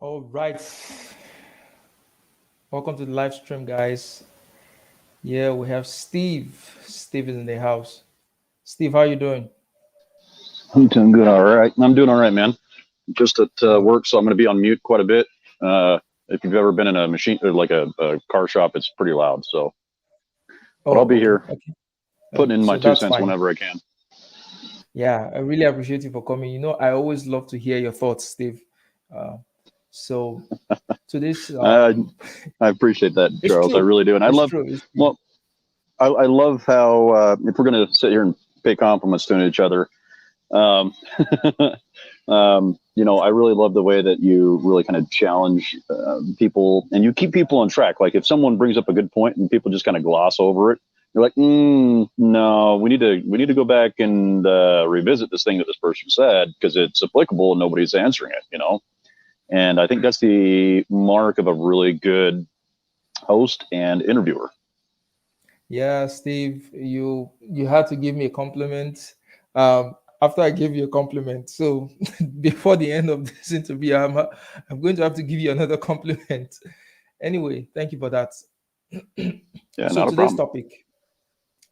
All right. Welcome to the live stream, guys. Yeah, we have Steve. Steve is in the house. Steve, how you doing? I'm doing good. All right. I'm doing all right, man. Just at work, so I'm going to be on mute quite a bit. If you've ever been in a machine or like a car shop, it's pretty loud. So, but I'll be here putting in my So 2 that's cents fine. whenever I can. Yeah, I really appreciate you for coming. You know, I always love to hear your thoughts, Steve. So today's I appreciate that, it's Charles. I true. really do. And I It's love, true. It's true. well, I love how, if we're going to sit here and pay compliments to each other, um, I really love the way that you really kind of challenge people and you keep people on track. Like if someone brings up a good point and people just kind of gloss over it, you're like, no, we need to go back and revisit this thing that this person said because it's applicable and nobody's answering it, And I think that's the mark of a really good host and interviewer. Yeah, Steve, you had to give me a compliment. After I gave you a compliment, so before the end of this interview, I'm going to have to give you another compliment. Anyway, thank you for that. Yeah, So not a problem.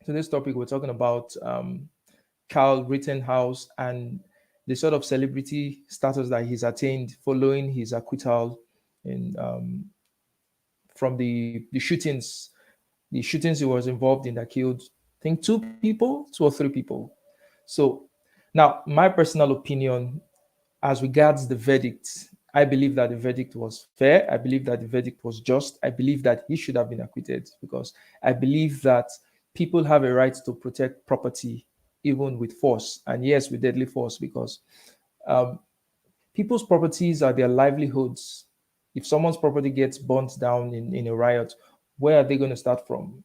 today's topic, we're talking about Kyle Rittenhouse and the sort of celebrity status that he's attained following his acquittal in from the shootings he was involved in that killed, I think, two or three people. So now, my personal opinion as regards the verdict, I believe that the verdict was fair. I believe that the verdict was just. I believe that he should have been acquitted because I believe that people have a right to protect property even with force, and yes, with deadly force, because um, people's properties are their livelihoods. If someone's property gets burnt down in a riot, where are they going to start from?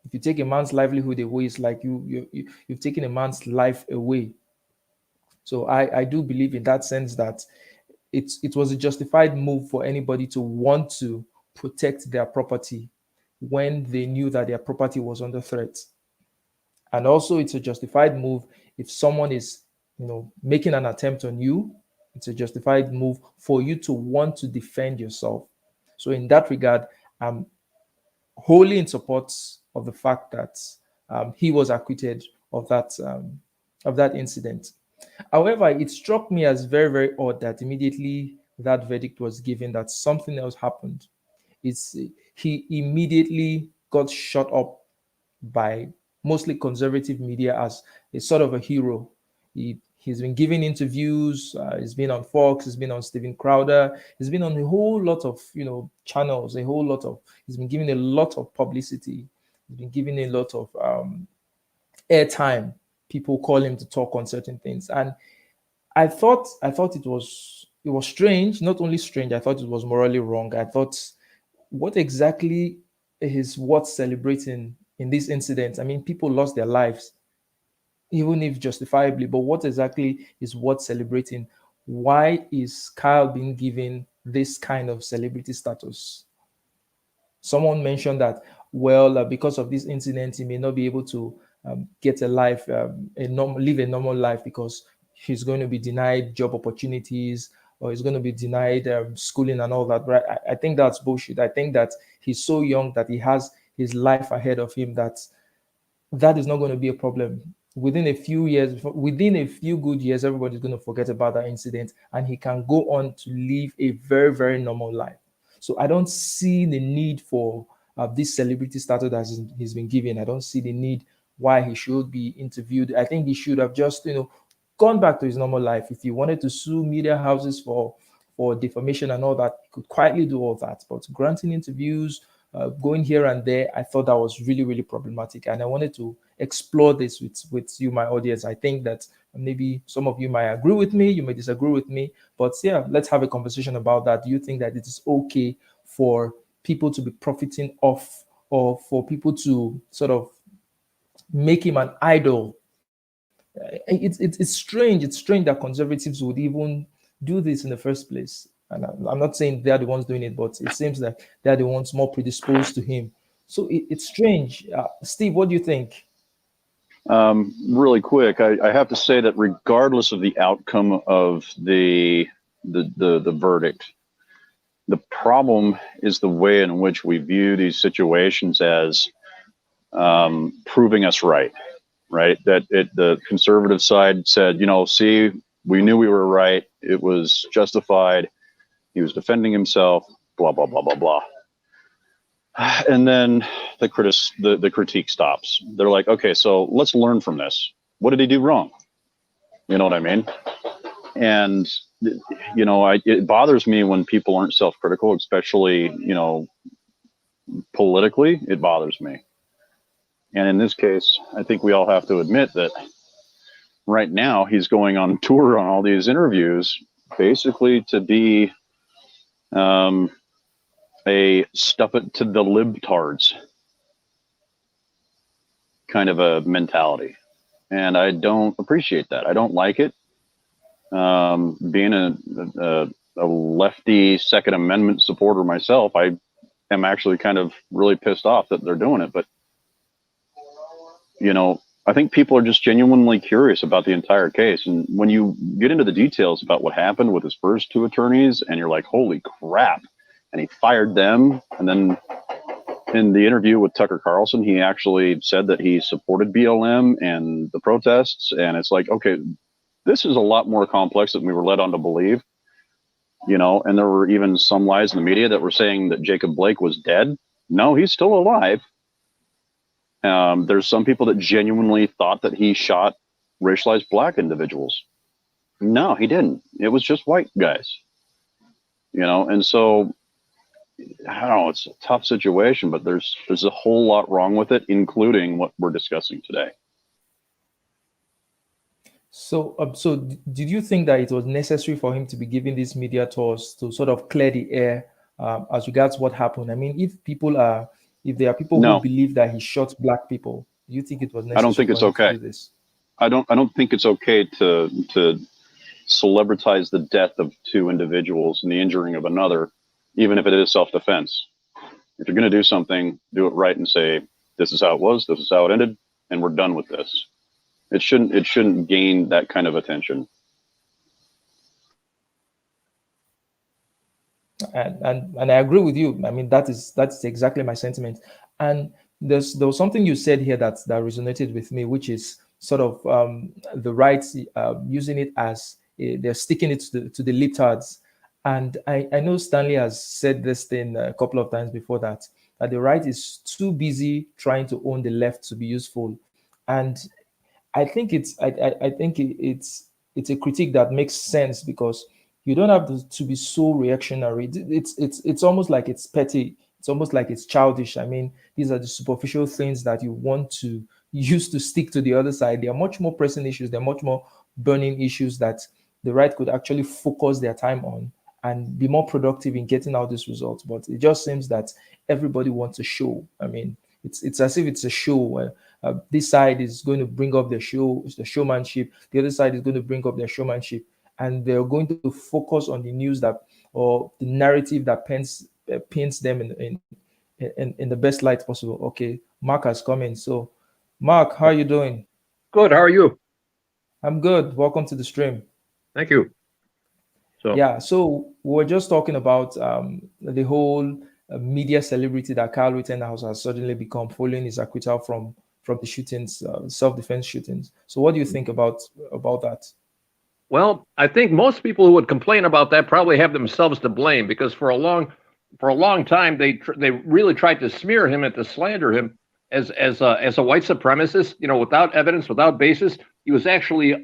If you take a man's livelihood away, it's like you've taken a man's life away. So I do believe in that sense that it was a justified move for anybody to want to protect their property when they knew that their property was under threat. And also it's a justified move if someone is, making an attempt on you. It's a justified move for you to want to defend yourself. So in that regard, I'm wholly in support of the fact that he was acquitted of that incident. However, it struck me as very, very odd that immediately that verdict was given, that something else happened. It's He immediately got shut up by mostly conservative media as a sort of a hero. He's been giving interviews. He's been on Fox. He's been on Steven Crowder. He's been on a whole lot of channels. He's been given a lot of publicity. He's been given a lot of airtime. People call him to talk on certain things, and I thought it was strange. Not only strange, I thought it was morally wrong. I thought, what exactly is worth celebrating in this incident. I mean, people lost their lives, even if justifiably. But what exactly is worth celebrating? Why is Kyle being given this kind of celebrity status? Someone mentioned that, well, because of this incident, he may not be able to get a life, live a normal life, because he's going to be denied job opportunities, or he's going to be denied schooling and all that. But I think that's bullshit. I think that he's so young that he has his life ahead of him, that is not going to be a problem. Within a few years, within a few good years, everybody's going to forget about that incident, and he can go on to live a very, very normal life. So I don't see the need for this celebrity status that he's been given. I don't see the need why he should be interviewed. I think he should have just, gone back to his normal life. If he wanted to sue media houses for defamation and all that, he could quietly do all that. But granting interviews, going here and there, I thought that was really, really problematic. And I wanted to explore this with you, my audience. I think that maybe some of you might agree with me, you may disagree with me, but yeah, let's have a conversation about that. Do you think that it is okay for people to be profiting off, or for people to sort of make him an idol? It's strange. It's strange that conservatives would even do this in the first place. And I'm not saying they're the ones doing it, but it seems that they're the ones more predisposed to him. So it's strange. Steve, what do you think? Really quick, I have to say that regardless of the outcome of the verdict, the problem is the way in which we view these situations as proving us right. Right? That the conservative side said, see, we knew we were right. It was justified. He was defending himself. Blah blah blah blah blah. And then the critique stops. They're like, okay, so let's learn from this. What did he do wrong? You know what I mean? And it bothers me when people aren't self-critical, especially politically. It bothers me. And in this case, I think we all have to admit that right now he's going on tour on all these interviews, basically to be a stuff it to the libtards kind of a mentality. And I don't appreciate that. I don't like it. Being a lefty Second Amendment supporter myself, I am actually kind of really pissed off that they're doing it. But I think people are just genuinely curious about the entire case. And when you get into the details about what happened with his first two attorneys, and you're like, holy crap. And he fired them. And then in the interview with Tucker Carlson, he actually said that he supported BLM and the protests. And it's like, okay, this is a lot more complex than we were led on to believe. And there were even some lies in the media that were saying that Jacob Blake was dead. No, he's still alive. There's some people that genuinely thought that he shot racialized black individuals. No, he didn't. It was just white guys, and so I don't know, it's a tough situation, but there's a whole lot wrong with it, including what we're discussing today. So did you think that it was necessary for him to be giving these media tours to sort of clear the air as regards what happened? I mean, if there are people No. who believe that he shot black people, do you think it was necessary? I don't think it's okay. To do this? I don't think it's okay to celebritize the death of two individuals and the injuring of another, even if it is self-defense. If you're going to do something, do it right and say, this is how it was, this is how it ended, and we're done with this. It shouldn't gain that kind of attention. And I agree with you. I mean, that's exactly my sentiment. And there was something you said here that resonated with me, which is sort of the right using it as they're sticking it to the libtards. And I know Stanley has said this thing a couple of times before, that the right is too busy trying to own the left to be useful. And I think it's a critique that makes sense, because you don't have to be so reactionary. It's almost like it's petty. It's almost like it's childish. I mean, these are the superficial things that you want to use to stick to the other side. They are much more pressing issues. They're much more burning issues that the right could actually focus their time on and be more productive in getting out this result. But it just seems that everybody wants a show. I mean, It's as if it's a show where this side is going to bring up the showmanship, the other side is going to bring up their showmanship, and they're going to focus on the news that, or the narrative that paints them in the best light possible. Okay, Mark has come in. So, Mark, how are you doing? Good. How are you? I'm good. Welcome to the stream. Thank you. So, Yeah, so we were just talking about the whole media celebrity that Kyle Rittenhouse has suddenly become following his acquittal from the shootings, self-defense shootings. So, what do you think about that? well, I think most people who would complain about that probably have themselves to blame because for a long time they really tried to smear him and to slander him as a white supremacist. Without evidence, without basis. He was actually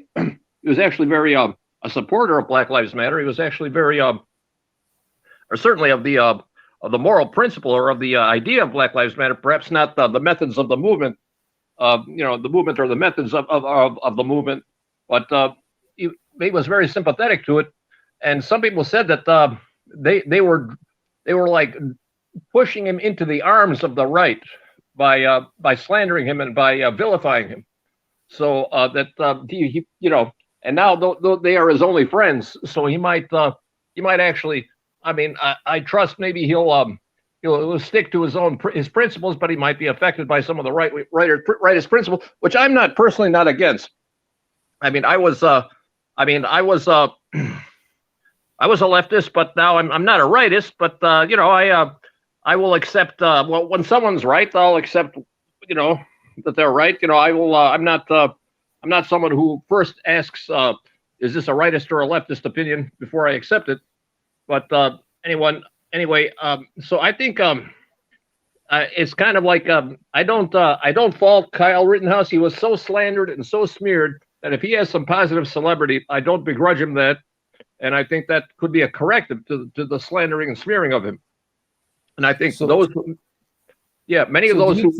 very a supporter of Black Lives Matter. He was actually very or certainly of the moral principle or of the idea of Black Lives Matter. Perhaps not the methods of the movement. The movement or the methods of the movement, but he was very sympathetic to it. And some people said that they were like pushing him into the arms of the right by slandering him and by vilifying him. So that he and now they are his only friends. So he might actually. I mean, I trust maybe he'll stick to his principles, but he might be affected by some of the rightist principles, which I'm not personally not against. I mean, I was I was a leftist, but now I'm not a rightist. But I will accept when someone's right, I'll accept that they're right. I will. I'm not someone who first asks, is this a rightist or a leftist opinion before I accept it. But anyway, so I think it's kind of like I don't fault Kyle Rittenhouse. He was so slandered and so smeared that if he has some positive celebrity, I don't begrudge him that. And I think that could be a corrective to the slandering and smearing of him. And I think many of those who.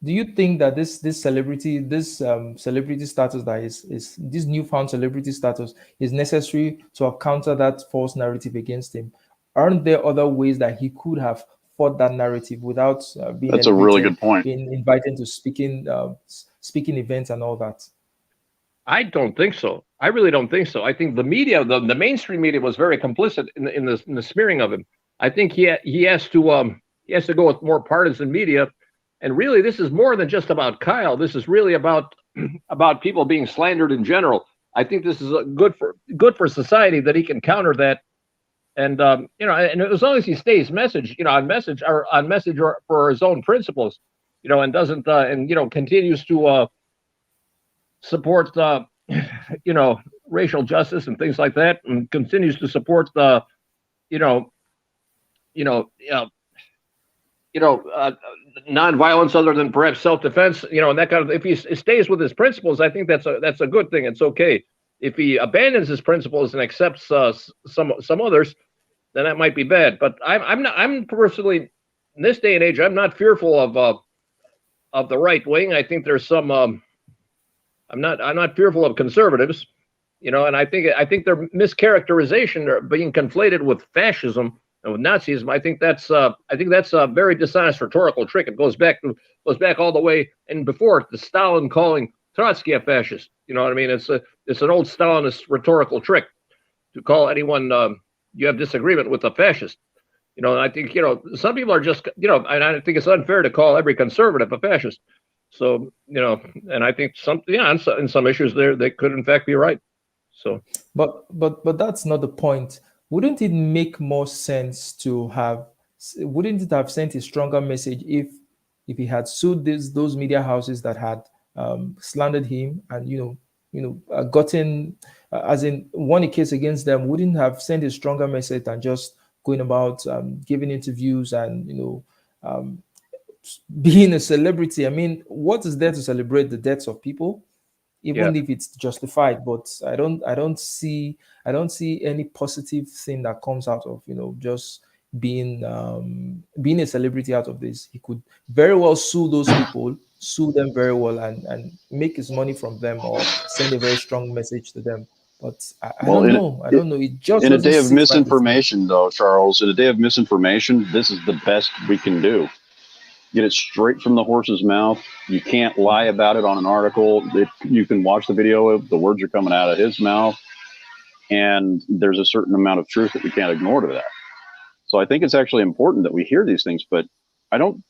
Do you think that this celebrity status that is this newfound celebrity status is necessary to counter that false narrative against him? Aren't there other ways that he could have fought that narrative without being That's a really good point. being invited to speaking events and all that? I don't think so. I really don't think so. I think the media, the mainstream media, was very complicit in the smearing of him. I think he has to go with more partisan media. And really, this is more than just about Kyle. This is really about people being slandered in general. I think this is good for society that he can counter that. And and as long as he stays on message or for his own principles, and doesn't continues to support racial justice and things like that, and continues to support the nonviolence other than perhaps self-defense, and that kind of. If he stays with his principles, I think that's a good thing. It's okay. If he abandons his principles and accepts some others, then that might be bad. But I'm personally, in this day and age, I'm not fearful of the right wing. I think there's some. I'm not fearful of conservatives, and I think their mischaracterization or being conflated with fascism and with Nazism. I think that's a very dishonest rhetorical trick. It goes back all the way and before to Stalin calling Trotsky a fascist. You know what I mean? It's an old Stalinist rhetorical trick to call anyone you have disagreement with a fascist. And I think some people are just and I think it's unfair to call every conservative a fascist. So and I think in some issues they could in fact be right. So, but that's not the point. Wouldn't it make more sense to have? Wouldn't it have sent a stronger message if he had sued those media houses that had slandered him and gotten as in won a case against them? Wouldn't have sent a stronger message than just going about giving interviews and being a celebrity? I mean, what is there to celebrate the deaths of people, even if it's justified? But I don't see any positive thing that comes out of just being a celebrity out of this. He could very well sue those people, sue them very well, and make his money from them or send a very strong message to them. But I don't know. I don't know. It just in a day of sit right with me. misinformation, though, Charles. In a day of misinformation, this is the best we can do. get it straight from the horse's mouth. You can't lie about it on an article. You can watch the video. The words are coming out of his mouth. And there's a certain amount of truth that we can't ignore to that. So I think it's actually important that we hear these things, but I don't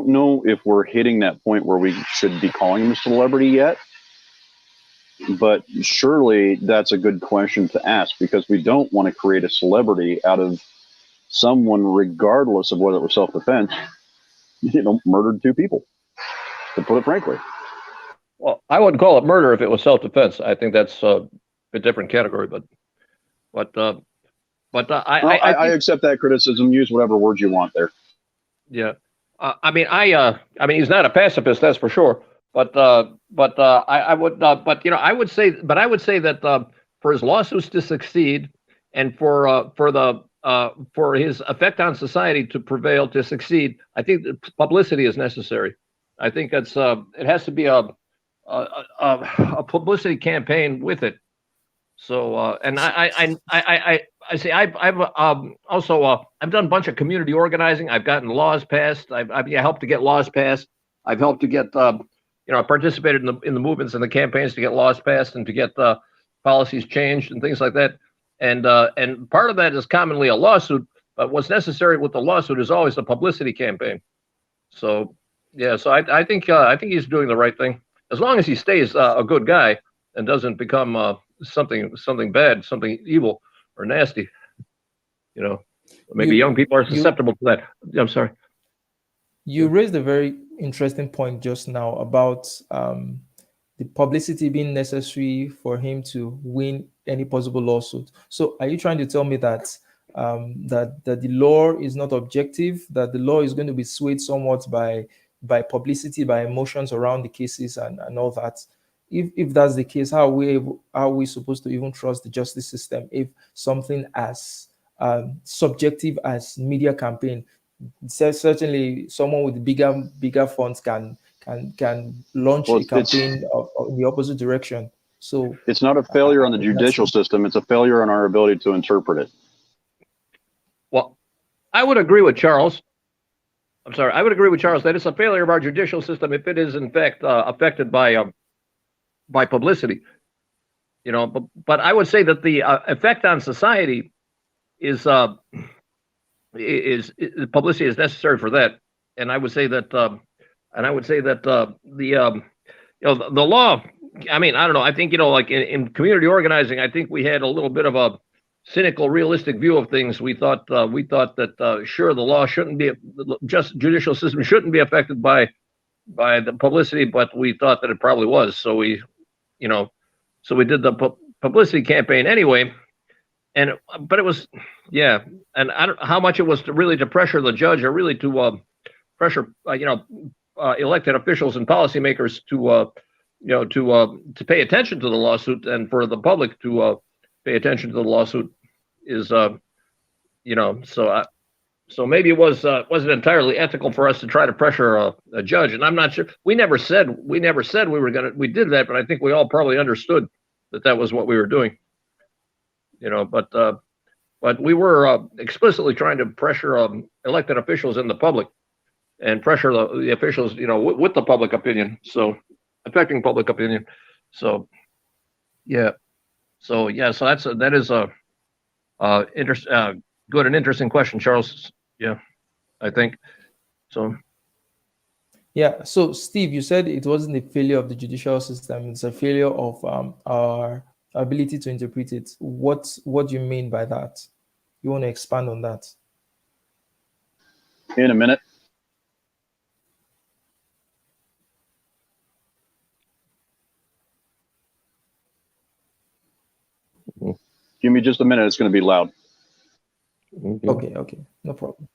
know if we're hitting that point where we should be calling him a celebrity yet. But surely that's a good question to ask, because we don't want to create a celebrity out of someone, regardless of whether it was self-defense, murdered two people, to put it frankly. Well, I wouldn't call it murder if it was self-defense. I think that's a different category, I accept that criticism. Use whatever words you want there. Yeah, I mean, he's not a pacifist, that's for sure. I would say that for his lawsuits to succeed, and for his effect on society to prevail, to succeed, I think publicity is necessary. I think it has to be a publicity campaign with it. So, and I say I've also I've done a bunch of community organizing. I've gotten laws passed. I've helped to get laws passed. I've helped to get I participated in the movements and the campaigns to get laws passed and to get policies changed and things like that. And part of that is commonly a lawsuit. But what's necessary with the lawsuit is always a publicity campaign. So yeah, so I think he's doing the right thing, as long as he stays a good guy and doesn't become something bad, something evil or nasty. Maybe young people are susceptible to that. I'm sorry. You raised a very interesting point just now about the publicity being necessary for him to win any possible lawsuit. So are you trying to tell me that that the law is not objective, that the law is going to be swayed somewhat by publicity, by emotions around the cases and all that? If that's the case, how are we supposed to even trust the justice system if something as subjective as media campaign? Certainly someone with bigger funds can launch a campaign in the opposite direction. So it's not a failure on the judicial system, it's a failure on our ability to interpret it. Well, I would agree with Charles. I'm sorry, I would agree with Charles that it's a failure of our judicial system if it is in fact affected by publicity. But I would say that the effect on society is publicity is necessary for that, and I would say that the law. I mean, I don't know. I think like in community organizing, I think we had a little bit of a cynical, realistic view of things. We thought that sure, the law shouldn't be, just judicial system shouldn't be affected by the publicity, but we thought that it probably was. So we did the publicity campaign anyway. But it was, yeah, and I don't know how much it was to pressure the judge, or really to pressure elected officials and policymakers to pay attention to the lawsuit, and for the public to pay attention to the lawsuit is so maybe it wasn't entirely ethical for us to try to pressure a judge, and I'm not sure. We never said we did that, but I think we all probably understood that was what we were doing. But we were explicitly trying to pressure elected officials and the public, and pressure the officials, with the public opinion, so affecting public opinion. So, yeah. So that is a good and interesting question, Charles. Yeah, I think so. Yeah. So, Steve, you said it wasn't a failure of the judicial system; it's a failure of our ability to interpret it. What do you mean by that? You want to expand on that? In a minute. Give me just a minute. It's going to be loud. Okay, no problem.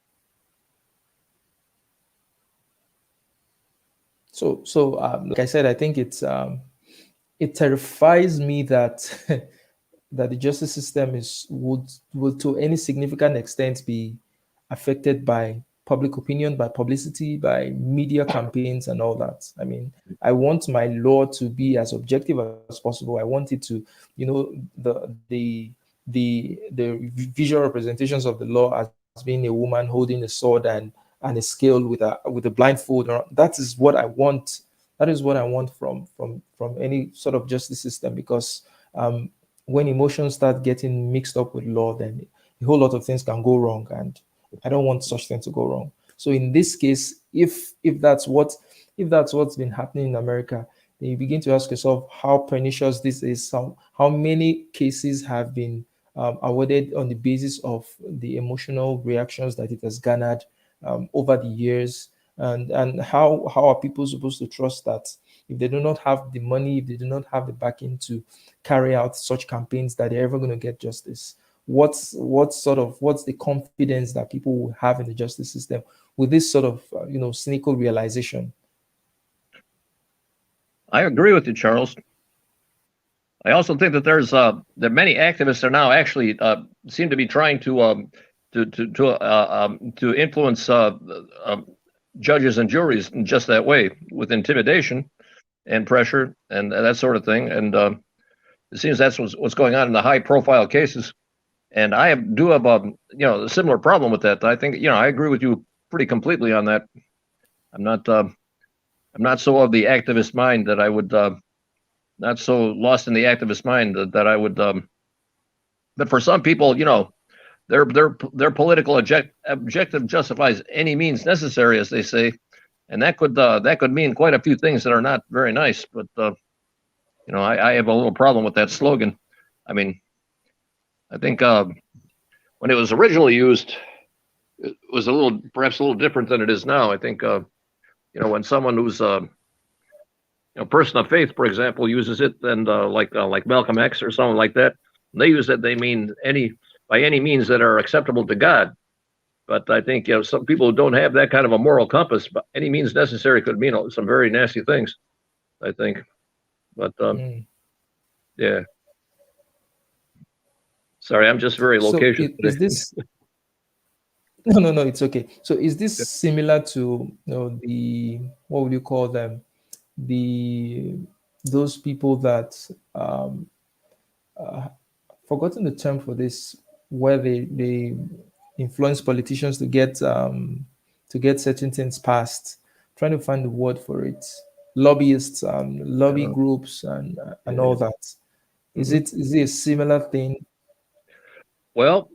So like I said, I think it terrifies me that that the justice system would to any significant extent be affected by public opinion, by publicity, by media campaigns and all that. I mean, I want my law to be as objective as possible. I want it to, the visual representations of the law as being a woman holding a sword and and a scale with a blindfold. That is what I want. That is what I want from any sort of justice system, because when emotions start getting mixed up with law, then a whole lot of things can go wrong, and I don't want such things to go wrong. So in this case, if that's what's been happening in America, then you begin to ask yourself how pernicious this is. How many cases have been awarded on the basis of the emotional reactions that it has garnered over the years, and how are people supposed to trust that if they do not have the money, if they do not have the backing to carry out such campaigns, that they're ever going to get justice? What's the confidence that people will have in the justice system with this sort of cynical realization? I agree with you, Charles. I also think that that many activists are now actually seem to be trying to influence judges and juries in just that way, with intimidation and pressure and that sort of thing. And it seems that's what's going on in the high-profile cases. And I do have a similar problem with that. I think I agree with you pretty completely on that. I'm not so of the activist mind that I would not so lost in the activist mind that I would. But for some people, their political objective justifies any means necessary, as they say, and that could mean quite a few things that are not very nice. But I have a little problem with that slogan. I mean, I think when it was originally used, it was perhaps a little different than it is now. I think when someone who's a person of faith, for example, uses it, and like Malcolm X or someone like that, they use it. They mean by any means that are acceptable to God. But I think some people who don't have that kind of a moral compass, but any means necessary could mean some very nasty things, I think. But yeah. Sorry, I'm just very So location today. is this no, it's okay. So is this similar to the, what would you call them, those people that forgotten the term for this, where they influence politicians to get certain things passed, trying to find the word for it, lobbyists and lobby groups and all that. Is it a similar thing? Well,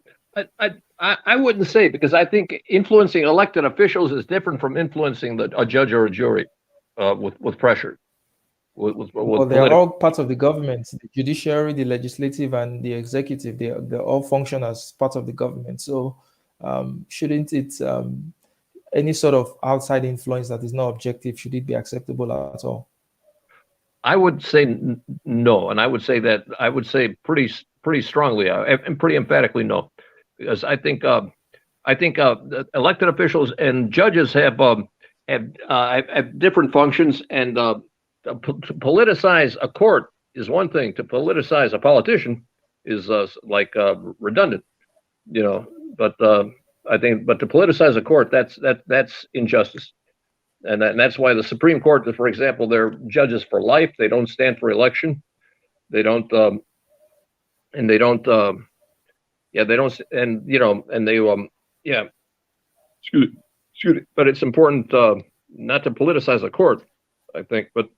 I wouldn't say, because I think influencing elected officials is different from influencing a judge or a jury with pressure. Well, they're all parts of the government, the judiciary, the legislative, and the executive. They all function as part of the government. So shouldn't it any sort of outside influence that is not objective, should it be acceptable at all? I would say no, and I would say pretty strongly and pretty emphatically no, because I think elected officials and judges have different functions, and to politicize a court is one thing. To politicize a politician is redundant, But but to politicize a court, that's injustice. And that's why the Supreme Court, for example, they're judges for life. They don't stand for election. They don't, and they don't, they don't, and they, excuse me. But it's important not to politicize a court, I think. But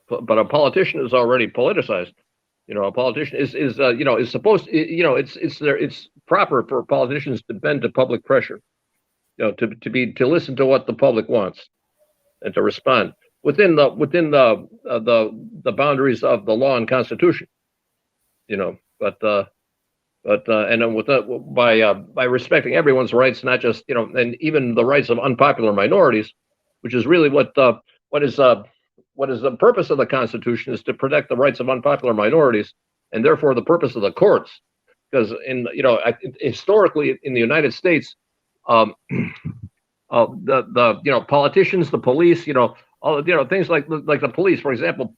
a politician is already politicized. A politician is supposed to, it's proper for politicians to bend to public pressure. To listen to what the public wants and to respond within the boundaries of the law and Constitution. But and then by respecting everyone's rights, not just and even the rights of unpopular minorities, which is really what is the purpose of the Constitution, is to protect the rights of unpopular minorities, and therefore the purpose of the courts, because historically in the United States, the politicians, the police, all things like the police, for example.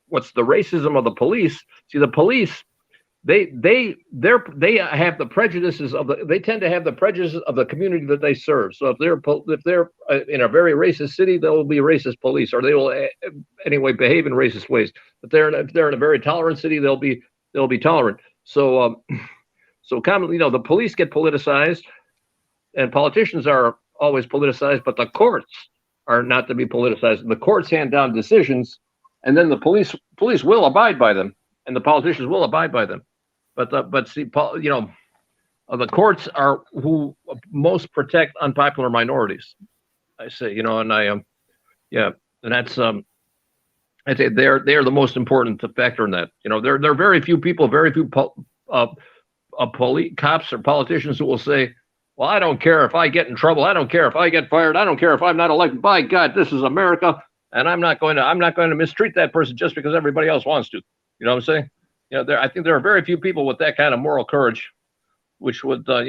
What's the racism of the police? See, the police, they have the prejudices they tend to have the prejudices of the community that they serve. So if they're in a very racist city, there will be racist police, or they will anyway behave in racist ways. If they're in a very tolerant city, they'll be tolerant. So commonly, the police get politicized, and politicians are always politicized, but the courts are not to be politicized. The courts hand down decisions, and then the police will abide by them, and the politicians will abide by them. But see, the courts are who most protect unpopular minorities. I say, and yeah, and that's I say they're the most important factor in that. There are very few people, very few police cops or politicians who will say, well, I don't care if I get in trouble. I don't care if I get fired. I don't care if I'm not elected. By God, this is America, and I'm not going to mistreat that person just because everybody else wants to. You know what I'm saying? I think there are very few people with that kind of moral courage, which would be a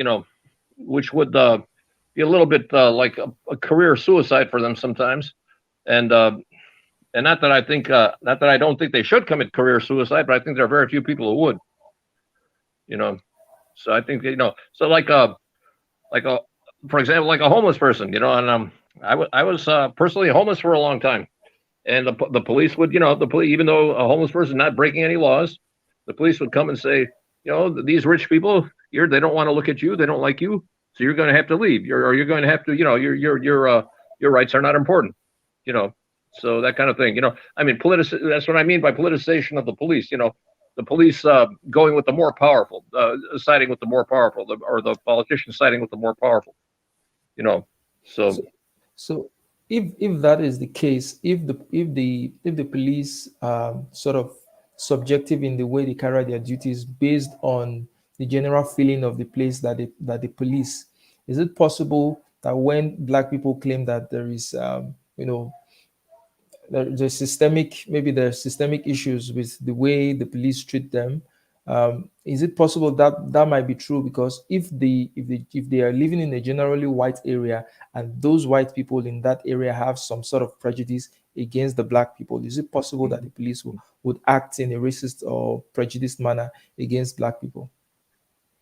little bit like a career suicide for them sometimes, and not that I don't think they should commit career suicide, but I think there are very few people who would. So I think so for example, like a homeless person, and I was personally homeless for a long time, and the police would, even though a homeless person is not breaking any laws, the police would come and say, these rich people here, they don't want to look at you, they don't like you, so you're going to have to leave, you're going to have to, your rights are not important, so that kind of thing, I mean, that's what I mean by politicization of the police, the police going with the more powerful, siding with the more powerful, or the politicians siding with the more powerful, So if that is the case, if the police sort of subjective in the way they carry their duties based on the general feeling of the place that the police, is it possible that when Black people claim that there is there's systemic issues with the way the police treat them, is it possible that that might be true? Because if they are living in a generally white area and those white people in that area have some sort of prejudice against the Black people, is it possible that the police would act in a racist or prejudiced manner against Black people?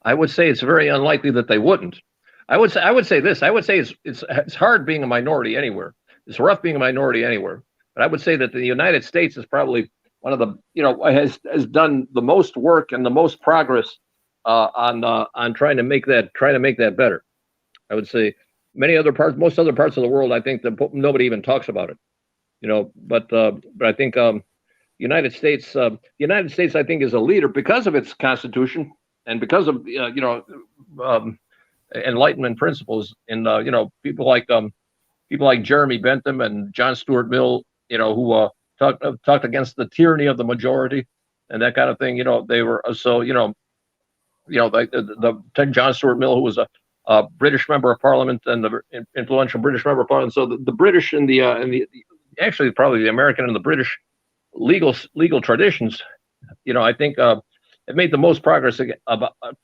I would say it's very unlikely that they wouldn't. I would say this. I would say it's hard being a minority anywhere. It's rough being a minority anywhere. But I would say that the United States is probably one of the has done the most work and the most progress on trying to make that better. I would say most other parts of the world, I think that nobody even talks about it. But I think United States, I think, is a leader because of its Constitution and because of Enlightenment principles. And people like Jeremy Bentham and John Stuart Mill, who talked against the tyranny of the majority and that kind of thing. They were like the John Stuart Mill, who was a British member of Parliament and the influential British member of Parliament. So the British and the actually probably the American and the British legal traditions, I think it made the most progress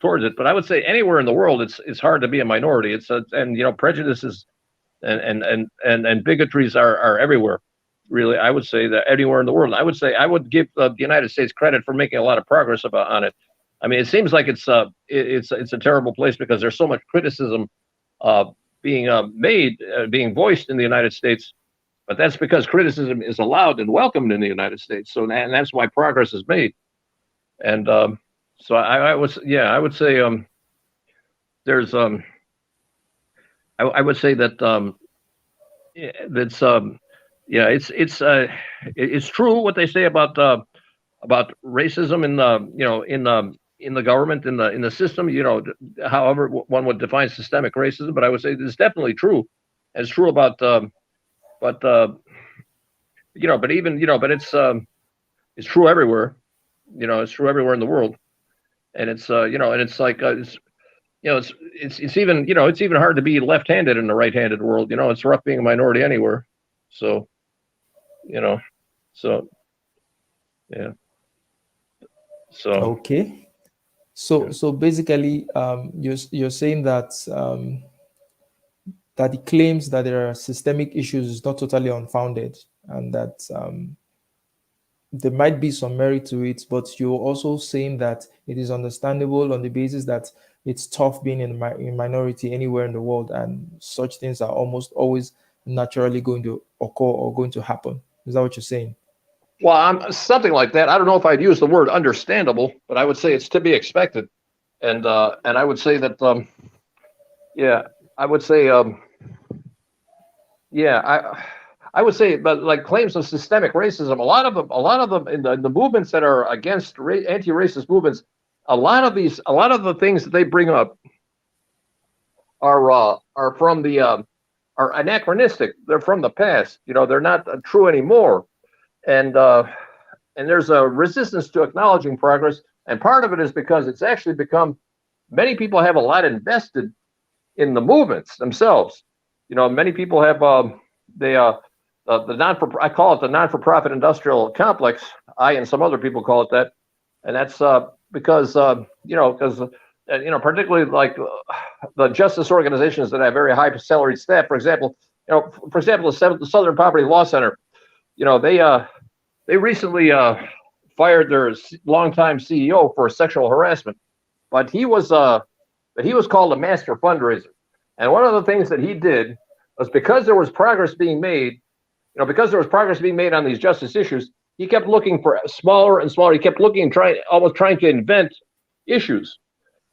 towards it. But I would say anywhere in the world, it's hard to be a minority. And prejudices and bigotries are everywhere. Really, I would say that anywhere in the world. I would give the United States credit for making a lot of progress on it. I mean, it seems like it's a terrible place because there's so much criticism being voiced in the United States, but that's because criticism is allowed and welcomed in the United States. So, and that's why progress is made. And so I would say there's I would say that it's true what they say about racism in the government, in the system, however one would define systemic racism. But I would say it's definitely true. It's true about but it's true everywhere. It's true everywhere in the world, and it's it's even hard to be left-handed in the right-handed world. It's rough being a minority anywhere. So, yeah. So okay. So basically, you're saying that that the claims that there are systemic issues is not totally unfounded, and that there might be some merit to it, but you're also saying that it is understandable on the basis that it's tough being in minority anywhere in the world, and such things are almost always naturally going to occur or going to happen. Is that what you're saying? Well, I'm something like that. I don't know if I'd use the word understandable, but I would say it's to be expected, and I would say that I would say, yeah, I would say, but like claims of systemic racism, a lot of them in the movements that are against anti-racist movements, a lot of the things that they bring up are from the are anachronistic. They're from the past. You know, they're not true anymore. And there's a resistance to acknowledging progress. And part of it is because it's actually become, many people have a lot invested in the movements themselves. You know, many people have I call it the non-for-profit industrial complex. I and some other people call it that, and that's because particularly like the justice organizations that have very high salaried staff. For example, the Southern Poverty Law Center. You know, they recently fired their longtime CEO for sexual harassment, but he was called a master fundraiser. And one of the things that he did was, because there was progress being made, because there was progress being made on these justice issues, he kept looking for smaller and smaller. He kept looking and trying to invent issues.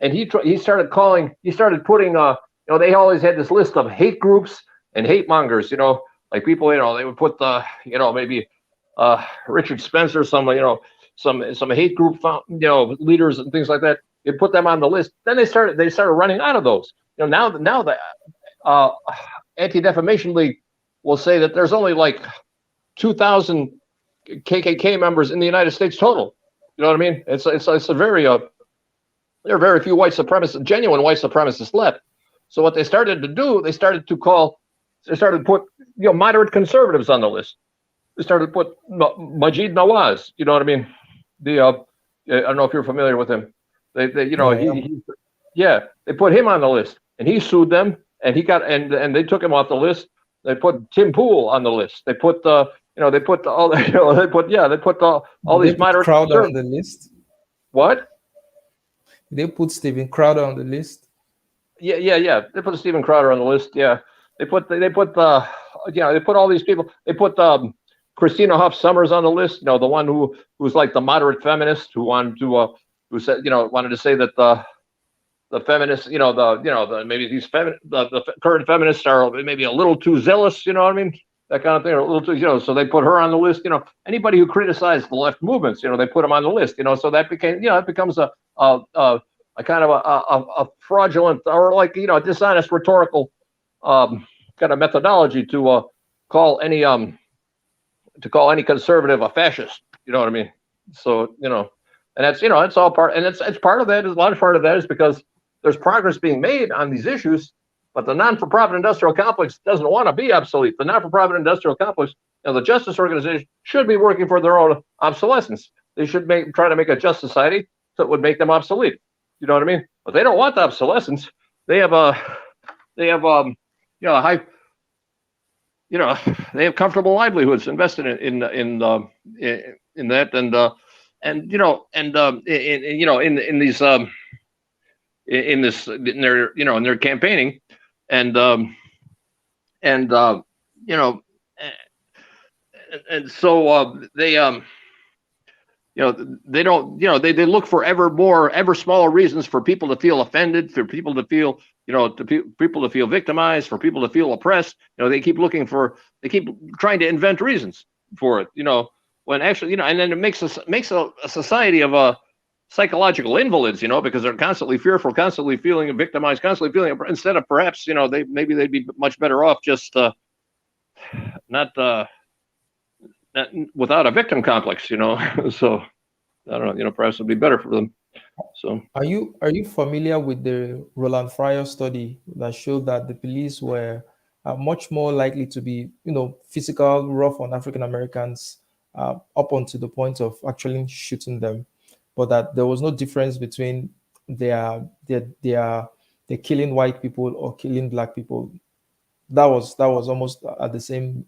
And he started putting, they always had this list of hate groups and hate mongers, like people, they would put maybe Richard Spencer, some hate group, leaders and things like that. They put them on the list. Then they started running out of those. Now the Anti-Defamation League will say that there's only like 2,000 KKK members in the United States total. You know what I mean? It's a very there are very few genuine white supremacists left. So what they started to do, they started to put moderate conservatives on the list. They started to put Majid Nawaz. You know what I mean? I don't know if you're familiar with him. They put him on the list, and he sued them, and he got and they took him off the list. They put Tim Pool on the list. They put all these moderate Crowder on the list. What? They put Steven Crowder on the list. Yeah. They put Steven Crowder on the list. Yeah. They put all these people. They put Christina Huff Summers on the list. The one who's like the moderate feminist who wanted to say that the feminists, maybe the current feminists are maybe a little too zealous. You know what I mean? That kind of thing, or a little too, so they put her on the list. Anybody who criticized the left movements, they put them on the list. So that it becomes a kind of a fraudulent, or like dishonest rhetorical kind of methodology to call any conservative a fascist. You know what I mean? So and that's it's all part, and it's part of that. A large part of that is because there's progress being made on these issues. But the non-for-profit industrial complex doesn't want to be obsolete. The non-for-profit industrial complex, the justice organization, should be working for their own obsolescence. They should try to make a just society so it would make them obsolete. You know what I mean? But they don't want the obsolescence. They have they have comfortable livelihoods invested in that, and in their campaigning. And so they they don't, they look for ever smaller reasons for people to feel offended, for people to feel, people to feel victimized, for people to feel oppressed. They keep trying to invent reasons for it, when actually, and then it makes a society of psychological invalids, because they're constantly fearful, constantly feeling victimized, constantly feeling, instead of perhaps, they'd be much better off just not without a victim complex, so I don't know, perhaps it'd be better for them. So are you familiar with the Roland Fryer study that showed that the police were much more likely to be, physical, rough on African Americans up until the point of actually shooting them, but that there was no difference between their killing white people or killing black people. That was almost at the same.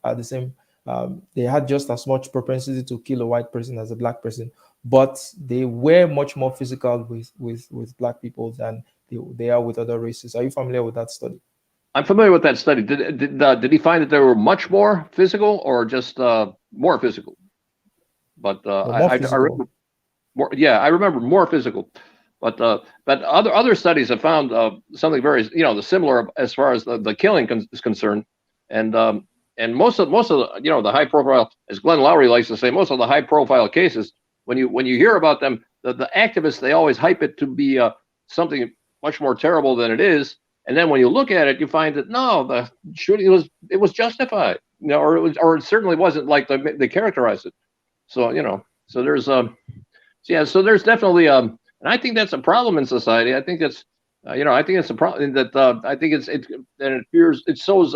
They had just as much propensity to kill a white person as a black person, but they were much more physical with black people than they are with other races. Are you familiar with that study? I'm familiar with that study. Did he find that they were much more physical or just more physical? But I remember more. Yeah, I remember more physical. But other studies have found something very similar as far as the killing is concerned, and most of the the high profile, as Glenn Lowry likes to say, most of the high profile cases, when you hear about them, the activists, they always hype it to be something much more terrible than it is, and then when you look at it, you find that no, the shooting was justified, or it certainly wasn't like they characterized it. So there's so there's definitely and I think that's a problem in society. I think that's I think it's a problem that I think and it appears it shows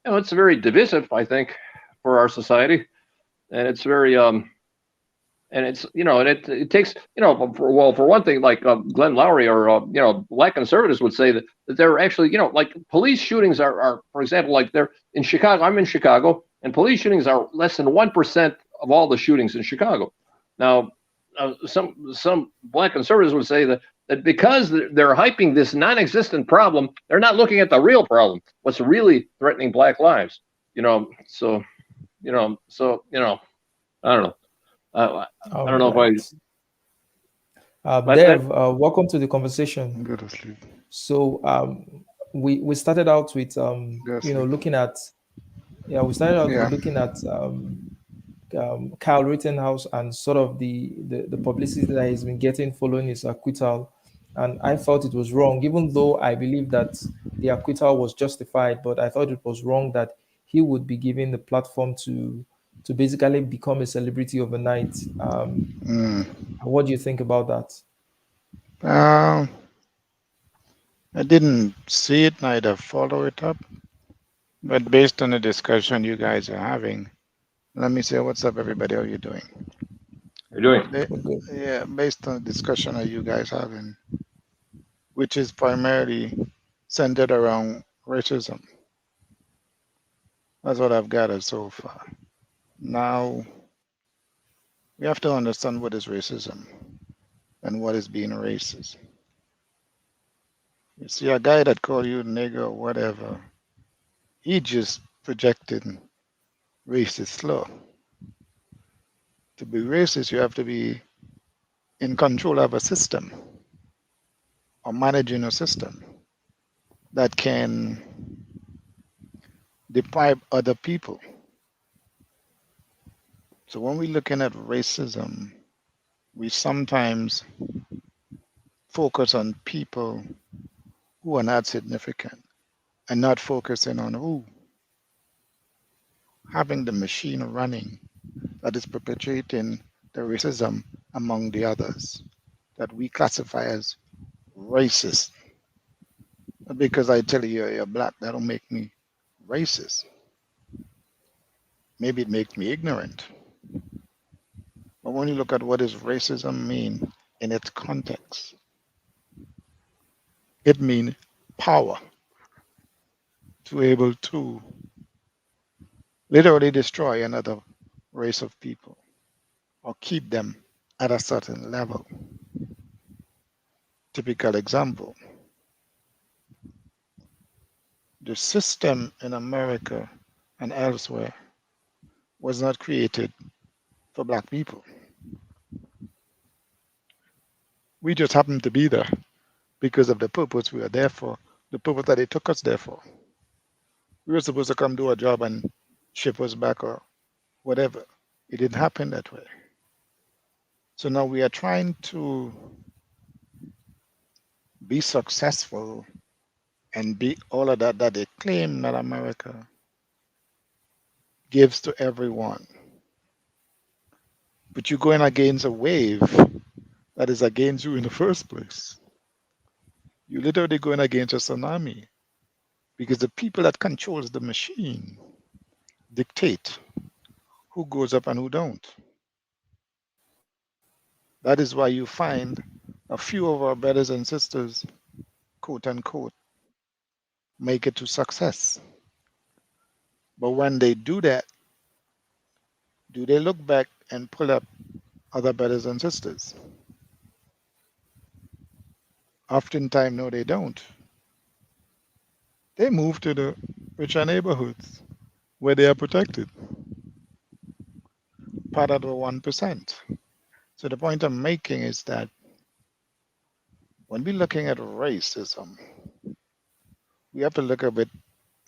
it's very divisive, I think, for our society, and it's very and it's and it takes for one thing, like Glenn Lowry or black conservatives would say that they're actually like police shootings are, for example, like they're in Chicago. I'm in Chicago, and police shootings are less than 1% of all the shootings in Chicago. Now, some black conservatives would say that because they're hyping this non-existent problem, they're not looking at the real problem, what's really threatening black lives. So I don't know. I All don't know if I. right. But Dev, welcome to the conversation. Go to sleep. So we started out with Go to sleep. looking at we started out Yeah. with looking at Kyle Rittenhouse and sort of the publicity that he's been getting following his acquittal, and I felt it was wrong, even though I believe that the acquittal was justified. But I thought it was wrong that he would be given the platform to basically become a celebrity overnight. What do you think about that? I didn't see it, neither follow it up, but based on the discussion you guys are having, let me say what's up, everybody. How you doing? You're doing. We're good. Yeah, based on the discussion that you guys having, which is primarily centered around racism. That's what I've gathered so far. Now, we have to understand what is racism and what is being racist. You see, a guy that call you nigger or whatever, he just projecting racist law. To be racist, you have to be in control of a system or managing a system that can deprive other people. So when we're looking at racism, we sometimes focus on people who are not significant and not focusing on who having the machine running that is perpetuating the racism among the others that we classify as racist. Because I tell you you're black, that don't make me racist. Maybe it makes me ignorant. But when you look at what does racism mean in its context, it means power to be able to literally destroy another race of people or keep them at a certain level. Typical example, the system in America and elsewhere was not created for black people. We just happened to be there because of the purpose we are there for, the purpose that they took us there for. We were supposed to come do a job and ship us back or whatever. It didn't happen that way. So now we are trying to be successful and be all of that they claim that America gives to everyone. But you're going against a wave that is against you in the first place. You're literally going against a tsunami because the people that controls the machine dictate who goes up and who don't. That is why you find a few of our brothers and sisters, quote unquote, make it to success. But when they do that, do they look back and pull up other brothers and sisters? Oftentimes, no, they don't. They move to the richer neighborhoods where they are protected, part of the 1%. So the point I'm making is that when we're looking at racism, we have to look at it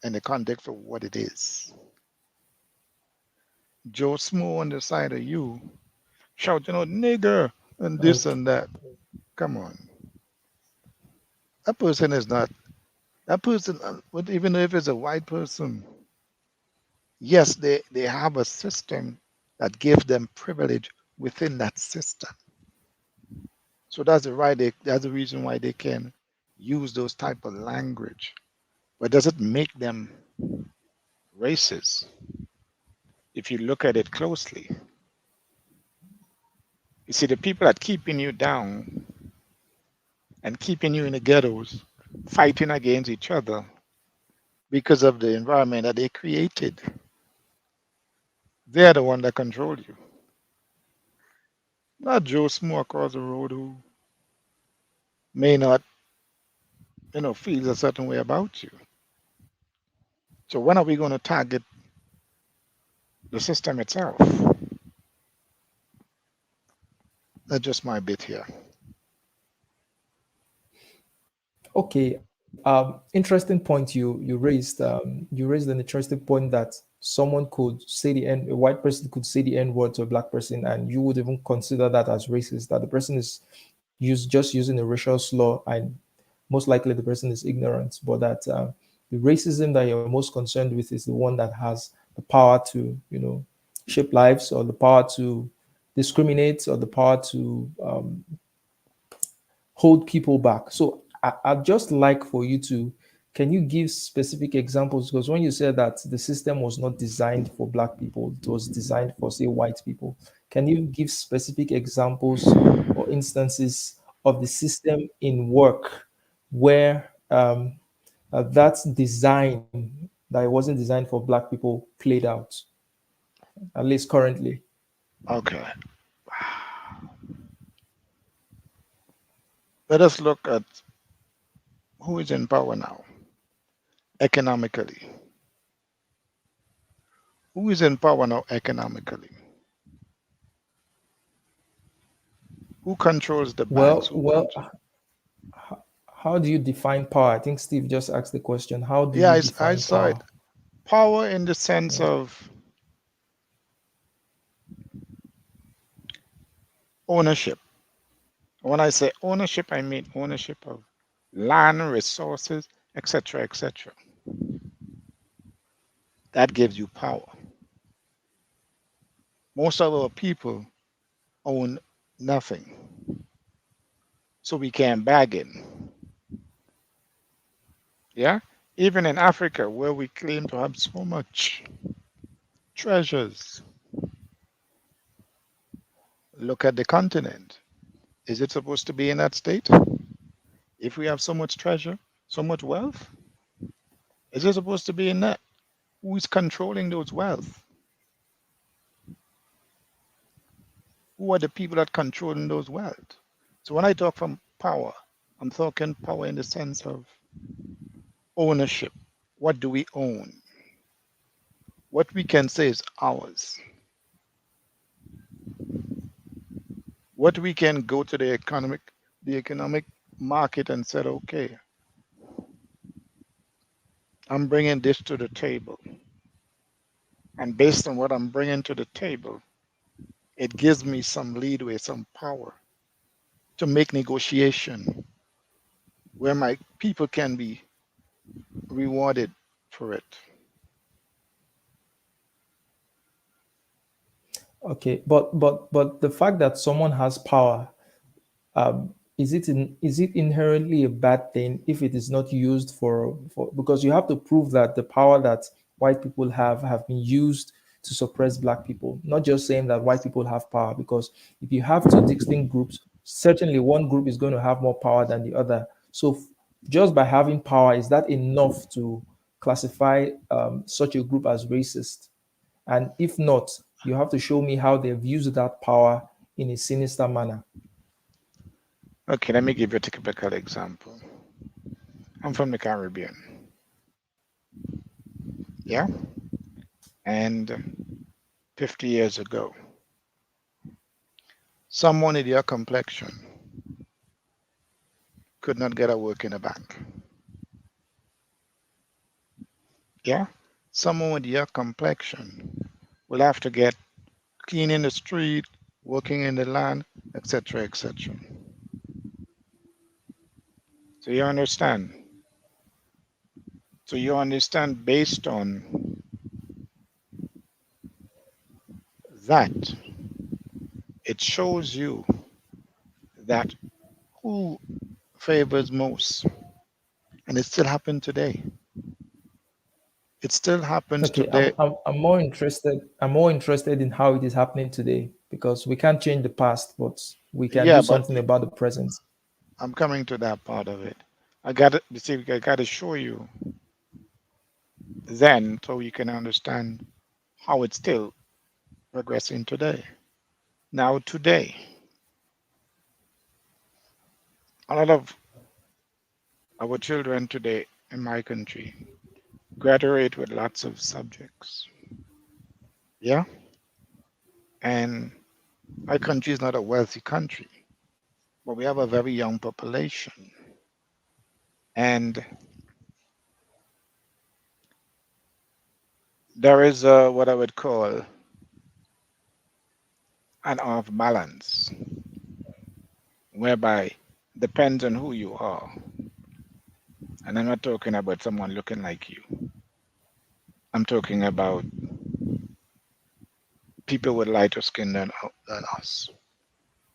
in the context of what it is. Joe Smo on the side of you shouting out nigger and this Okay. and that. Come on. That person is not, that person, even if it's a white person, yes, they have a system that gives them privilege within that system. So that's the reason why they can use those type of language. But does it make them racist? If you look at it closely, you see the people that keeping you down and keeping you in the ghettos, fighting against each other because of the environment that they created. They're the one that control you. Not Joe Smo across the road who may not, feel a certain way about you. So when are we going to target the system itself? That's just my bit here. Okay. Interesting point you raised. You raised an interesting point that someone could say the n a white person could say the n word to a black person, and you would even consider that as racist. That the person is just using a racial slur, and most likely the person is ignorant. But that the racism that you're most concerned with is the one that has the power to shape lives, or the power to discriminate, or the power to hold people back. So I'd just like for you to, can you give specific examples? Because when you said that the system was not designed for black people, it was designed for, say, white people. Can you give specific examples or instances of the system in work where that design that it wasn't designed for black people played out, at least currently? Okay. Let us look at who is in power now economically. Who is in power now economically? Who controls the banks? Well, Who well, controls? how do you define power? I think Steve just asked the question. How do Yeah, you I define saw it. power? Power in the sense of ownership. When I say ownership, I mean ownership of land, resources, etc., etc. That gives you power. Most of our people own nothing, so we can't bargain. Yeah, even in Africa, where we claim to have so much treasures, look at the continent. Is it supposed to be in that state? If we have so much treasure, so much wealth, is it supposed to be in that? Who is controlling those wealth? Who are the people that controlling those wealth? So when I talk from power, I'm talking power in the sense of ownership. What do we own? What we can say is ours. What we can go to the economic market and said, okay, I'm bringing this to the table. And based on what I'm bringing to the table, it gives me some leadway, some power to make negotiation where my people can be rewarded for it. Okay, but the fact that someone has power, is it inherently a bad thing if it is not used for, because you have to prove that the power that white people have been used to suppress black people, not just saying that white people have power, because if you have two distinct groups, certainly one group is going to have more power than the other. So just by having power, is that enough to classify such a group as racist? And if not, you have to show me how they've used that power in a sinister manner. Okay, let me give you a typical example. I'm from the Caribbean, yeah? And 50 years ago, someone in your complexion could not get a work in a bank. Yeah? Someone with your complexion will have to get cleaning the street, working in the land, etc., etc. So you understand? So you understand based on that, it shows you that who favors most. And it still happened today. It still happens Okay, today. I'm more interested. I'm more interested in how it is happening today because we can't change the past, but we can Yeah, do but something about the present. I'm coming to that part of it. I got to see. I got to show you then, so you can understand how it's still progressing today. Now, today, a lot of our children today in my country graduate with lots of subjects. Yeah, and my country is not a wealthy country, but we have a very young population, and there is what I would call an off balance, whereby depends on who you are. And I'm not talking about someone looking like you. I'm talking about people with lighter skin than us.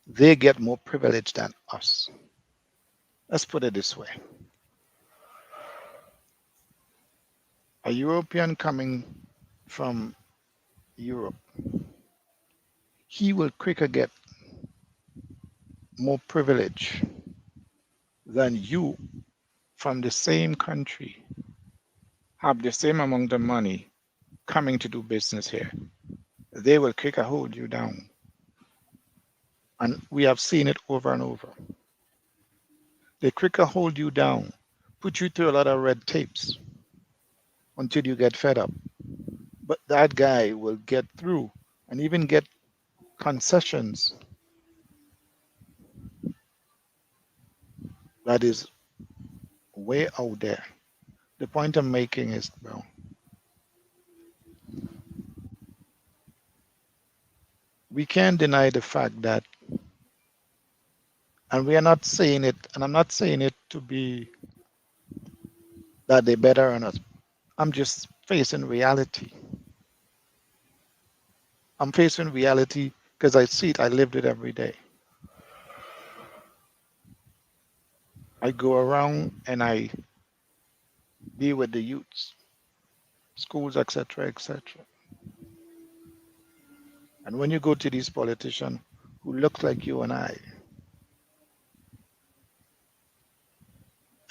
They get more privilege than us. Let's put it this way. A European coming from Europe, he will quicker get more privilege than you from the same country, have the same amount of money coming to do business here. They will quicker hold you down. And we have seen it over and over. They quicker hold you down, put you through a lot of red tapes until you get fed up. But that guy will get through and even get concessions that is way out there. The point I'm making is, bro, we can't deny the fact that, and we are not saying it, and I'm not saying it to be that they're better than us. I'm just facing reality. I'm facing reality because I see it, I lived it every day. I go around and I deal with the youths, schools, etc., etc. And when you go to these politicians who look like you and I,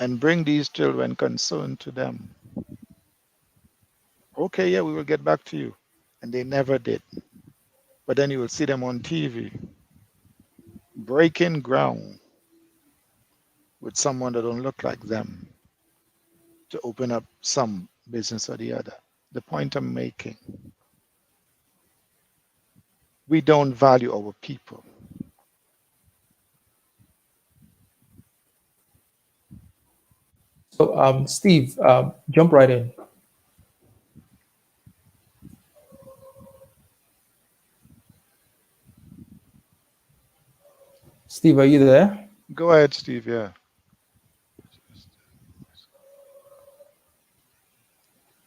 and bring these children concerned to them, okay, yeah, we will get back to you. And they never did. But then you will see them on TV breaking ground with someone that don't look like them to open up some business or the other. The point I'm making, we don't value our people. So, Steve, jump right in. Steve, are you there? Go ahead, Steve. Yeah.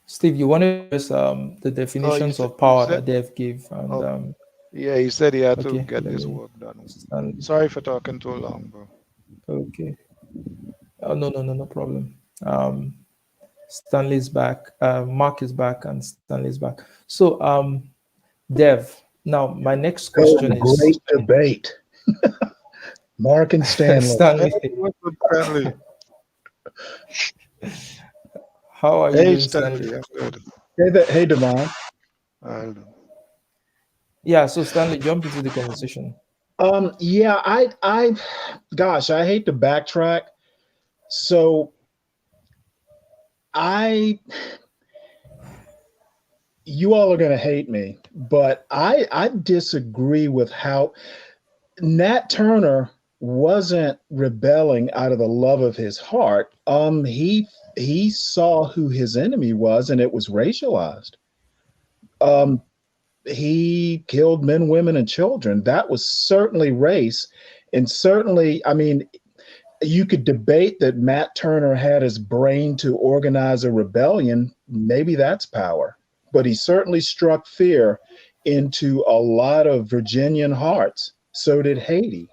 Steve, you wanted to address the Oh, definitions of you power said, that Dev gave, and oh, yeah, he said he had to okay, get let this me. work done. Stand, Sorry for talking too long, bro. okay. Oh, no, no, no, no problem. Stanley's back. Mark is back, and Stanley's back. So, Dev. Now, my next Oh, question is great debate. Mark and Stanley. Hey, Stanley. what's up, Stanley? How are you Hey, doing, Stanley? Stanley. I'm good. Hey, Devon. Uh, Yeah. So, Stanley, jump into the conversation. Yeah, gosh, I hate to backtrack. So I, you all are going to hate me, but I disagree with how Nat Turner wasn't rebelling out of the love of his heart. He saw who his enemy was, and it was racialized. Um, he killed men, women, and children. That was certainly race, and certainly, I mean, you could debate that Matt Turner had his brain to organize a rebellion. Maybe that's power, but he certainly struck fear into a lot of Virginian hearts. So did Haiti.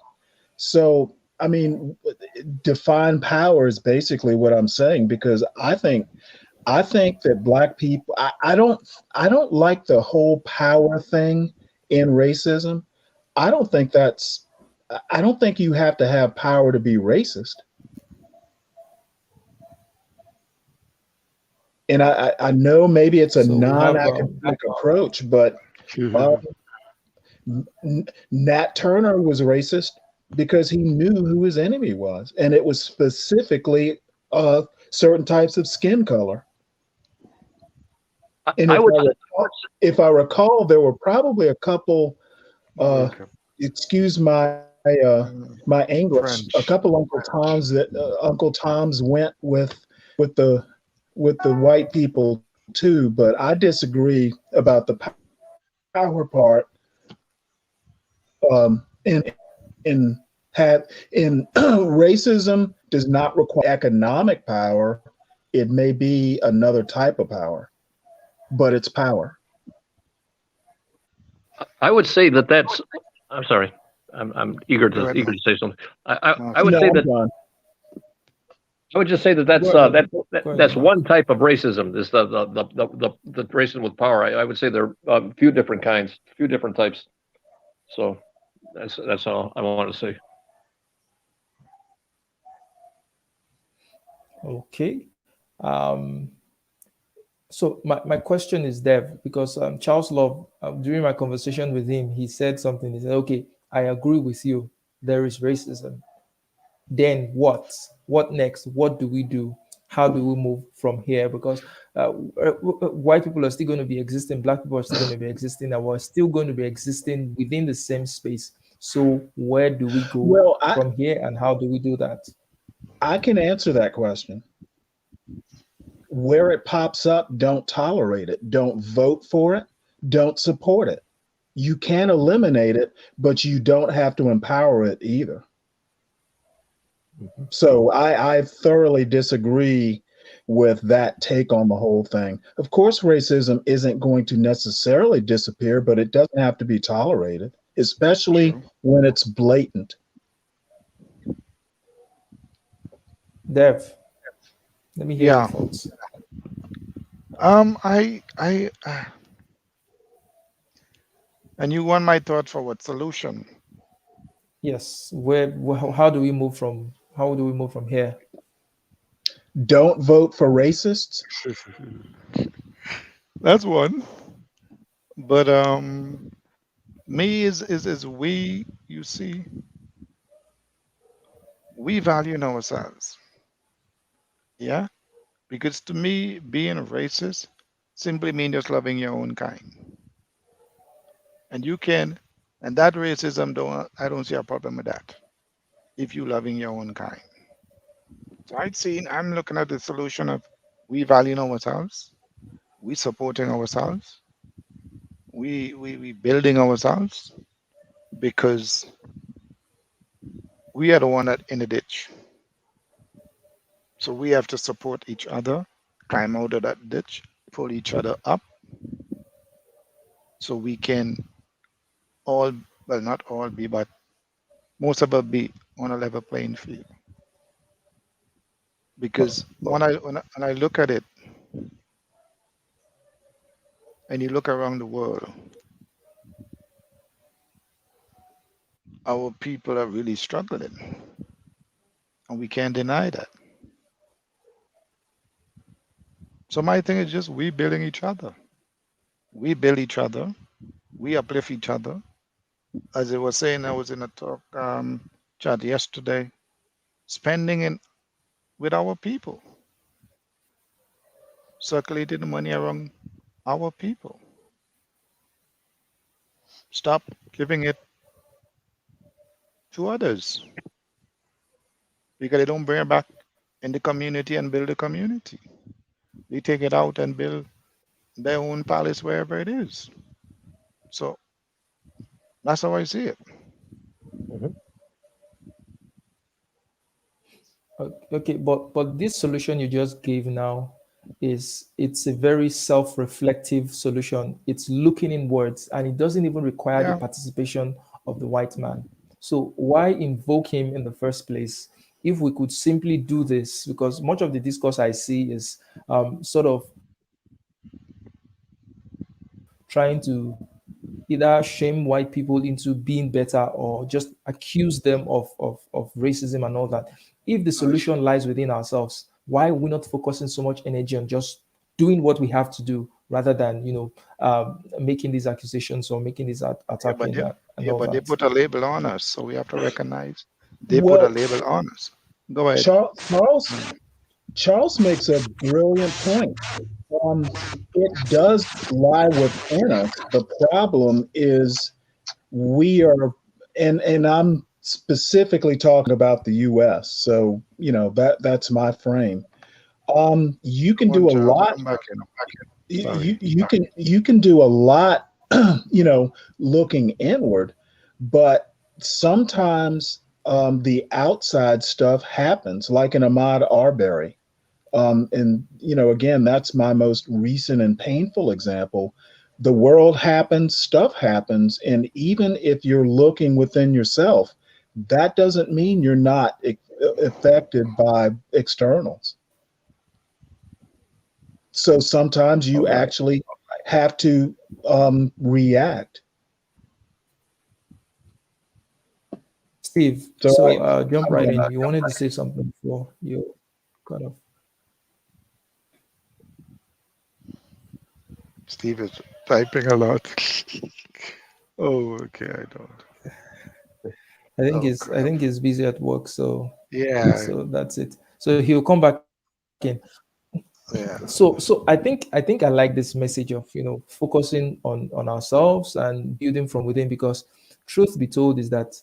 So, I mean, define power is basically what I'm saying, because I think that black people, I don't like the whole power thing in racism. I don't think that's I don't think you have to have power to be racist. And I know maybe it's a So we have non-academic approach, but uh, Nat Turner was racist because he knew who his enemy was, and it was specifically certain types of skin color. And I would. if I recall, there were probably a couple. Excuse my English. A French. couple Uncle Toms went with the white people too, but I disagree about the power part. In had in racism does not require economic power. It may be another type of power, but it's power. I would say that that's. I'm sorry. I'm eager Go to ahead, eager man. to say something. I would Okay. No, say I'm that done. I would just say that that's go ahead. Go ahead, that's Mark. one type of racism. Is the racism with power. I would say there are a few different kinds, few different types. So that's all I want to say. Okay. Um, so my question is Dev, because Charles Love, during my conversation with him, he said something. He said, "Okay, I agree with you. There is racism. Then what? What next? What do we do? How do we move from here? Because white people are still going to be existing, black people are still going to be existing, and we're still going to be existing within the same space. So where do we go Well, from here, and how do we do that?" I can answer that question. Where it pops up, don't tolerate it. Don't vote for it. Don't support it. You can eliminate it, but you don't have to empower it either. So I thoroughly disagree with that take on the whole thing. Of course, racism isn't going to necessarily disappear, but it doesn't have to be tolerated, especially True. when it's blatant. Dev, let me hear your Yeah. thoughts. I and you want my thought for what solution? Yes, how do we move from here? Don't vote for racists. That's one. But me is we. You see, we value in ourselves. Yeah, because to me, being a racist simply means just loving your own kind, and you can, and that racism don't. I don't see a problem with that if you loving your own kind. So I'm looking at the solution of we valuing ourselves, we supporting ourselves, we building ourselves because we are the one that in the ditch. So we have to support each other, climb out of that ditch, pull each other up so we can all, well, not all be, but most of us be on a level playing field. Because when I look at it and you look around the world, our people are really struggling and we can't deny that. So my thing is just we building each other. We build each other. We uplift each other. As I was saying, I was in a talk chat yesterday, spending in with our people, circulating the money around our people. Stop giving it to others. because they don't bring it back in the community and build a community. They take it out and build their own palace wherever it is. So that's how I see it. Mhm. Okay, but this solution you just gave now it's a very self-reflective solution. It's looking inwards, and it doesn't even require the Yeah, participation of the white man. So why invoke him in the first place if we could simply do this? Because much of the discourse I see is sort of trying to either shame white people into being better or just accuse them of racism and all that. If the solution lies within ourselves, why are we not focusing so much energy on just doing what we have to do rather than, making these accusations or making these yeah, but attacking they, and yeah, all but they that? put a label on us, so we have to recognize they put a Well, label on us. Go ahead. Charles makes a brilliant point. Um, it does lie within us. The problem is we are, and I'm specifically talking about the U.S. So that's my frame. You can Come on, do a Charles, lot. come back in. Sorry. You can do a lot. Looking inward, but sometimes the outside stuff happens, like an Ahmaud Arbery. And again, that's my most recent and painful example. The world happens, stuff happens, and even if you're looking within yourself, that doesn't mean you're not affected by externals. So sometimes All you right, actually have to react. Steve. So So I, jump I'm right gonna in. You wanted to say something before you kind of. Steve is typing a lot. Oh, okay, I don't. Oh I crap. think he's busy at work, so Yeah, that's it. So he'll come back in. yeah. So I think I like this message of focusing on ourselves and building from within, because truth be told is that,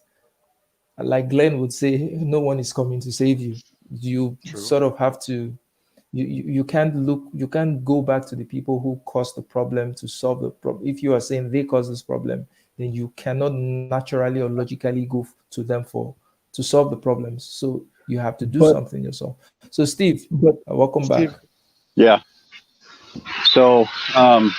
like Glenn would say, no one is coming to save you. You True. sort of have to, you can't go back to the people who caused the problem to solve the problem. If you are saying they caused this problem, then you cannot naturally or logically go to them for to solve the problems. So you have to do but something yourself. So Steve, but welcome back. Steve, Yeah. So I'm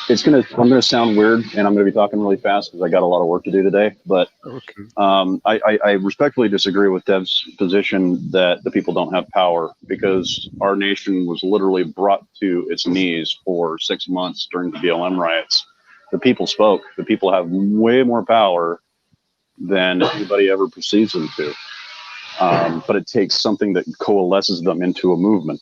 gonna sound weird, and I'm gonna be talking really fast because I got a lot of work to do today. But okay. I respectfully disagree with Dev's position that the people don't have power, because our nation was literally brought to its knees for 6 months during the BLM riots. The people spoke. The people have way more power than anybody ever perceives them to. But it takes something that coalesces them into a movement.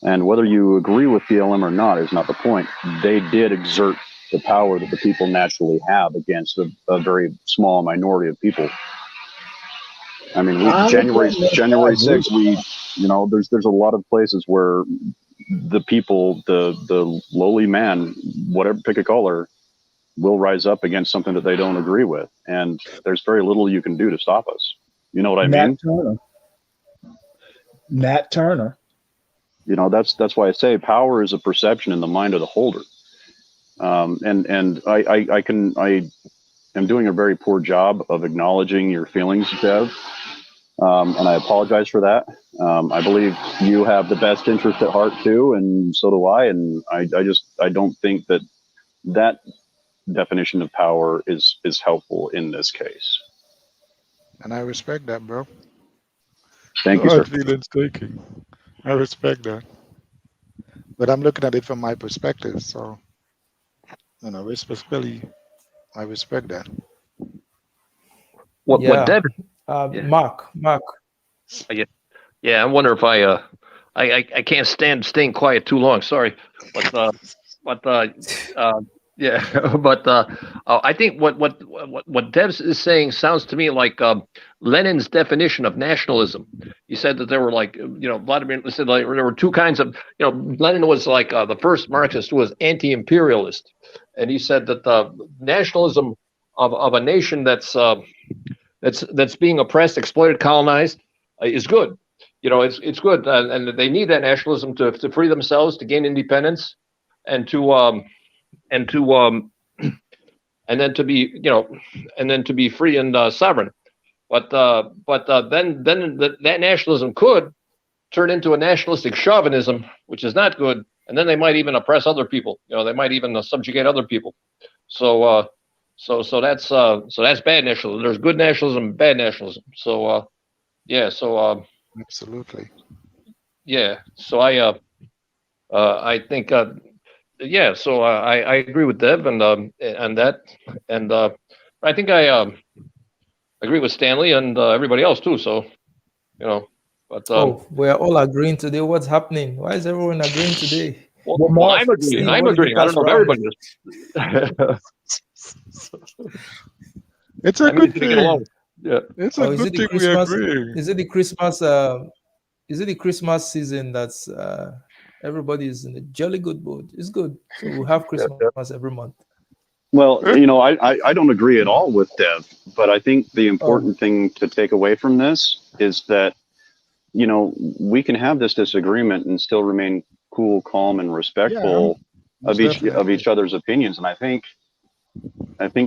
And whether you agree with BLM or not is not the point. They did exert the power that the people naturally have against a very small minority of people. I mean, I January agree. 6th, there's a lot of places where the people, the lowly man, whatever, pick a color, will rise up against something that they don't agree with, and there's very little you can do to stop us. You know what I Nat mean? Turner. Nat Turner. That's why I say power is a perception in the mind of the holder. And I am doing a very poor job of acknowledging your feelings, Dev, and I apologize for that. I believe you have the best interest at heart too, and so do I. And I don't think that definition of power is helpful in this case. And I respect that, bro. Thank No you, sir. hard feelings taking. I respect that. But I'm looking at it from my perspective. So, respectfully, I respect that. What Yeah. Deb? Yeah, Mark. I get. Yeah, I wonder if I can't stand staying quiet too long. Sorry, but yeah, but I think what Debs is saying sounds to me like Lenin's definition of nationalism. He said that there were Vladimir said like there were two kinds of Lenin was like the first Marxist who was anti-imperialist, and he said that the nationalism of a nation that's being oppressed, exploited, colonized, is good. It's good, and they need that nationalism to free themselves, to gain independence, and to and then to be free and sovereign. But then that nationalism could turn into a nationalistic chauvinism, which is not good. And then they might even oppress other people. They might even subjugate other people. So that's bad nationalism. There's good nationalism, and bad nationalism. So Absolutely. yeah. So I think So I agree with Dev and that, and I think I agree with Stanley and everybody else too. So but Oh, we're all agreeing today. What's happening? Why is everyone agreeing today? Well, Mark, I'm agreeing. Steve, I'm what did you agreeing. I don't pass know if around? everybody is. It's a I'm good easy to get along thing. with. Yeah. It's a Oh, is good it the thing we Christmas? agree. Is it the Christmas? Is it the Christmas season? That's everybody is in a jolly good mood. It's good. So we'll have Yeah. Christmas every month. Well, I don't agree at all with Dev, but I think the Oh, important thing to take away from this is that, we can have this disagreement and still remain cool, calm, and Yeah, respectful most of definitely. each other's opinions. And I think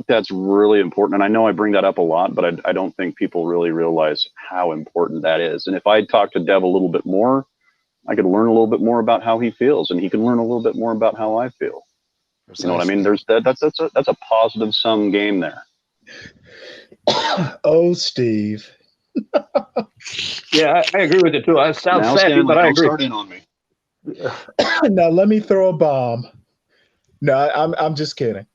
that's really important. And I know I bring that up a lot, but I don't think people really realize how important that is. And if I talk to Dev a little bit more, I could learn a little bit more about how he feels, and he can learn a little bit more about how I feel. You know what I mean? Precisely. There's that's a positive sum game there. oh, Steve. Yeah, I agree with you too. It sounds Now, sappy, Stanley, but I don't agree. start in on me. Now let me throw a bomb. No, I'm just kidding.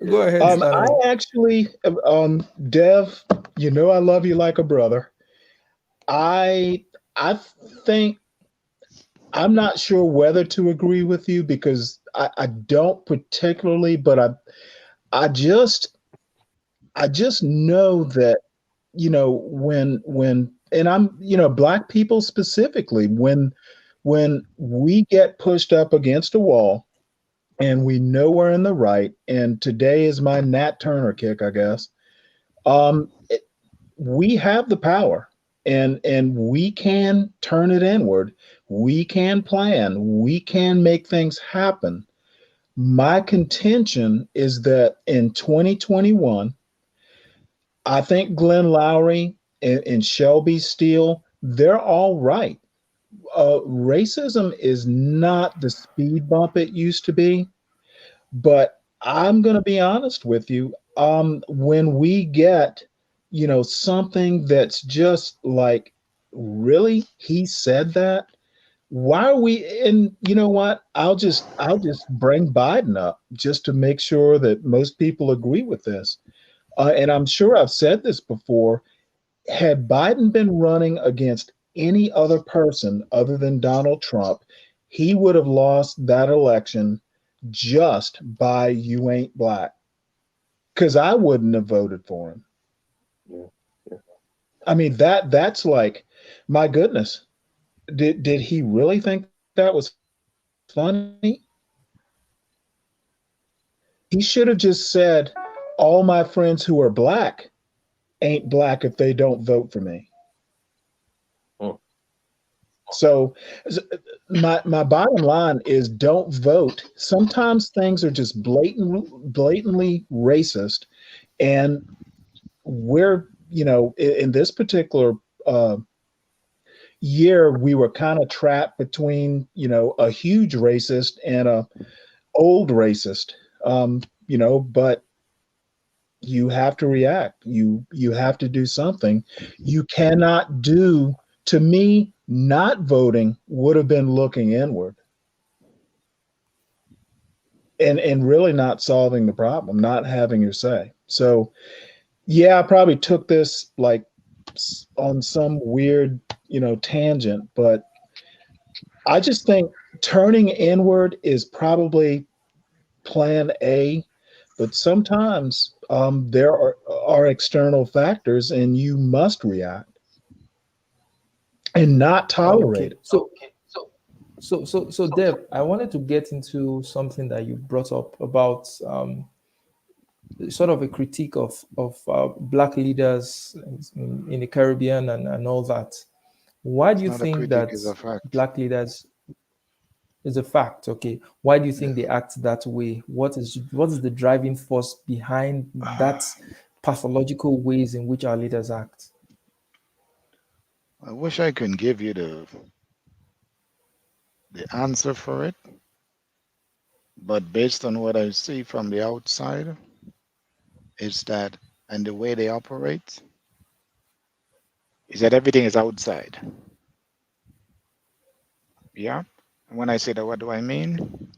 go ahead, I Stanley. actually, Dev, I love you like a brother. I think I'm not sure whether to agree with you because I don't particularly, but I just I just know that when and I'm black people specifically when we get pushed up against a wall and we know we're in the right, and today is my Nat Turner kick, I guess. We have the power, and we can turn it inward. We can plan. We can make things happen. My contention is that in 2021, I think Glenn Lowry and Shelby Steele, they're all right. Racism is not the speed bump it used to be, but I'm going to be honest with you. When we get, something that's just like, really, he said that? Why are we? And you know what? I'll just bring Biden up just to make sure that most people agree with this. And I'm sure I've said this before. Had Biden been running against any other person other than Donald Trump, he would have lost that election just by "you ain't black," because I wouldn't have voted for him. Yeah. Yeah. I mean, that's like, my goodness, did he really think that was funny? He should have just said, "All my friends who are black ain't black if they don't vote for me." Hmm. So my bottom line is, don't vote. Sometimes things are just blatantly racist, and we're in this particular uh, year we were kind of trapped between a huge racist and a old racist. But you have to react. You have to do something. You cannot do, to me, not voting would have been looking inward and really not solving the problem, not having your say. So yeah, I probably took this like on some weird, tangent, but I just think turning inward is probably plan A, but sometimes there are external factors and you must react and not tolerate Okay. it. So Deb, I wanted to get into something that you brought up about sort of a critique of black leaders in the Caribbean and all that. Why do It's you not a think critic, that it's a fact. black leaders is a fact? Okay, why do you Yeah. think they act that way? What is the driving force behind that pathological ways in which our leaders act? I wish I could give you the answer for it, but based on what I see from the outside, is that and the way they operate is that everything is outside. Yeah. And when I say that, what do I mean?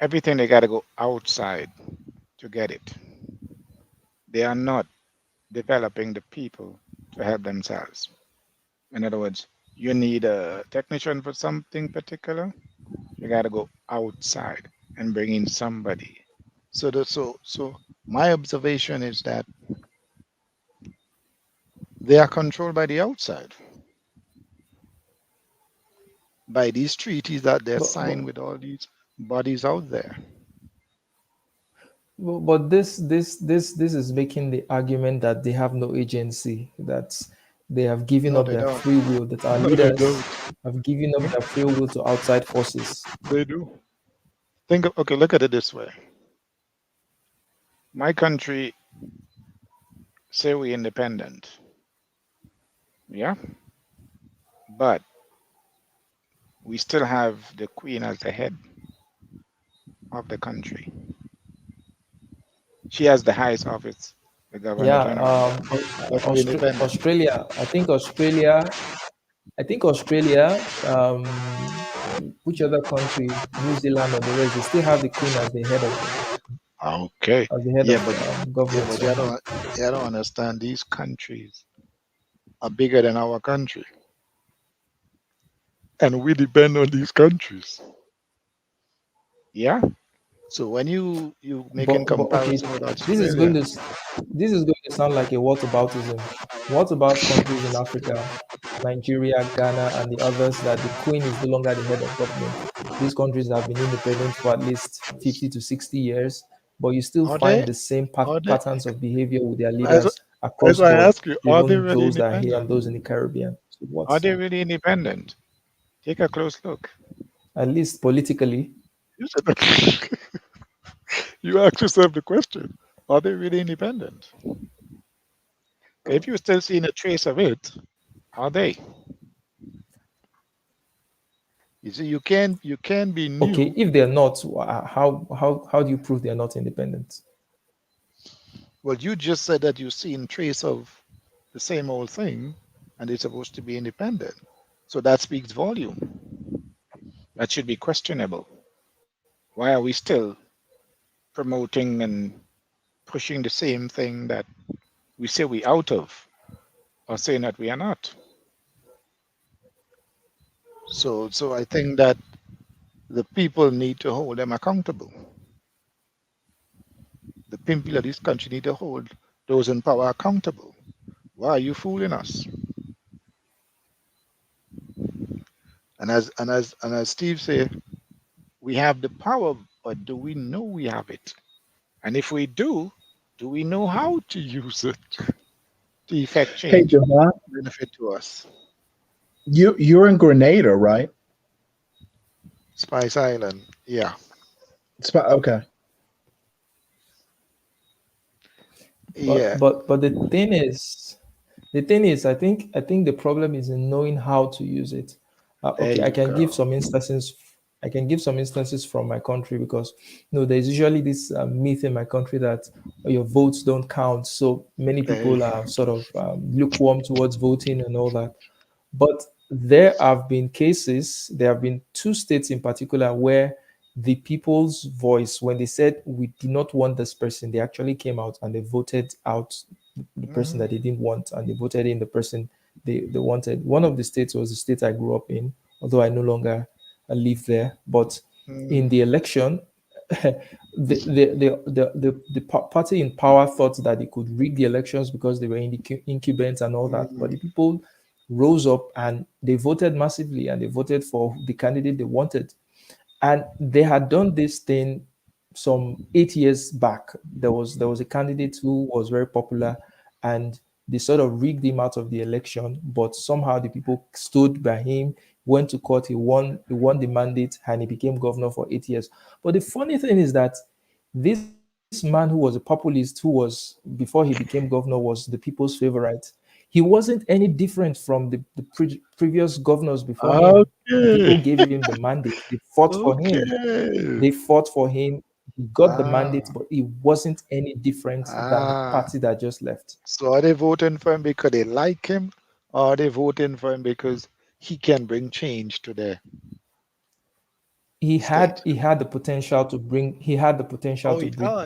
Everything they got to go outside to get it. They are not developing the people to help themselves. In other words, you need a technician for something particular, you got to go outside and bring in somebody. So my observation is that they are controlled by the outside, by these treaties that they're But but signed with all these bodies out there. but this is making the argument that they have no agency, that they have given No, up they their don't. free will, that our No, they don't. leaders have given up their free will to outside forces. They do. Okay, look at it this way. My country, say we independent, yeah, but we still have the queen as the head of the country. She has the highest office, the governor Yeah, general. But we're independent. Australia. I think Australia. Which other country? New Zealand or the rest? They still have the Queen Okay. as the head Yeah, of but yeah, government. but Sorry. you don't understand. These countries are bigger than our country, and we depend on these countries. Yeah. So when you making But okay, comparison with this is going Australia, to this is going to sound like a whataboutism. What about countries in Africa, Nigeria, Ghana, and the others that the Queen is no longer the head of government? These countries have been independent for at least 50 to 60 years, but you still are they? find the same Are they? patterns of behavior with their As leaders as across I board, ask you, are they even really those that are here independent? and those in the Caribbean. So Are what's they really independent? Take a close look. at least politically? You said that. You ask yourself the question: are they really independent? If you're still seeing a trace of it, are they? You see, you can be Okay, new. if they're not, how do you prove they're not independent? Well, you just said that you're seeing trace of the same old thing, and it's supposed to be independent. So that speaks volume. That should be questionable. Why are we still promoting and pushing the same thing that we say we out of, or saying that we are not? So I think that the people need to hold them accountable. The people of this country need to hold those in power accountable. Why are you fooling us? And as Steve said, we have the power, but do we know we have it? And if we do we know how to use it to effect Hey, change, Jahan, benefit to us? you're in Grenada, right? Spice Island, yeah, Okay. yeah. But the thing is, I think the problem is in knowing how to use it. There Okay, I you can give go. some instances. I can give some instances from my country because there's usually this myth in my country that your votes don't count. So many Hey, people are sort of lukewarm towards voting and all that. But there have been two states in particular where the people's voice, when they said we do not want this person, they actually came out and they voted out the person mm, that they didn't want and they voted in the person they wanted. One of the states was the state I grew up in, although I no longer live there. But in mm, the election, the party in power thought that they could rig the elections because they were in the incumbents and all that. But mm, the people rose up and they voted massively and they voted for the candidate they wanted. And they had done this thing some 8 years back, there was a candidate who was very popular, and they sort of rigged him out of the election, but somehow the people stood by him, went to court, he won the mandate, and he became governor for 8 years. But the funny thing is that this man who was a populist, who was before he became governor, was the people's favorite. He wasn't any different from the previous governors before him. The people Okay. gave him the mandate. They fought for him. Okay. They fought for him. He got the mandate, Ah. but it wasn't any different than the Ah. party that just left. So are they voting for him because they like him, or are they voting for him because he can bring change to the He had state? he had the potential to bring he had the potential Oh, to bring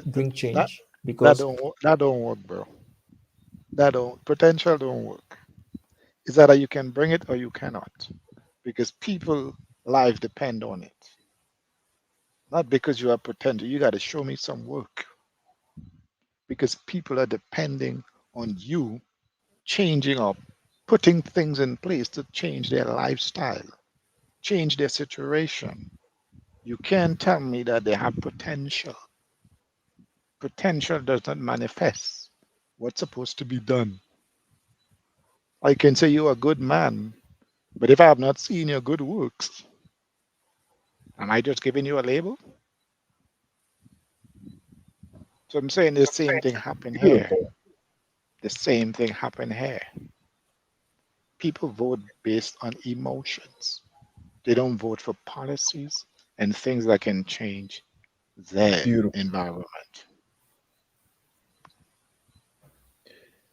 that change that because don't work, bro. That don't potential don't work. It's either you can bring it or you cannot, because people life depend on it. Not because you are pretending. You got to show me some work, because people are depending on you changing or putting things in place to change their lifestyle, change their situation. You can't tell me that they have potential. Potential does not manifest. What's supposed to be done? I can say you're a good man, but if I have not seen your good works, am I just giving you a label? So I'm saying the same thing happened here. Beautiful. The same thing happened here. People vote based on emotions. They don't vote for policies and things that can change their Beautiful. environment.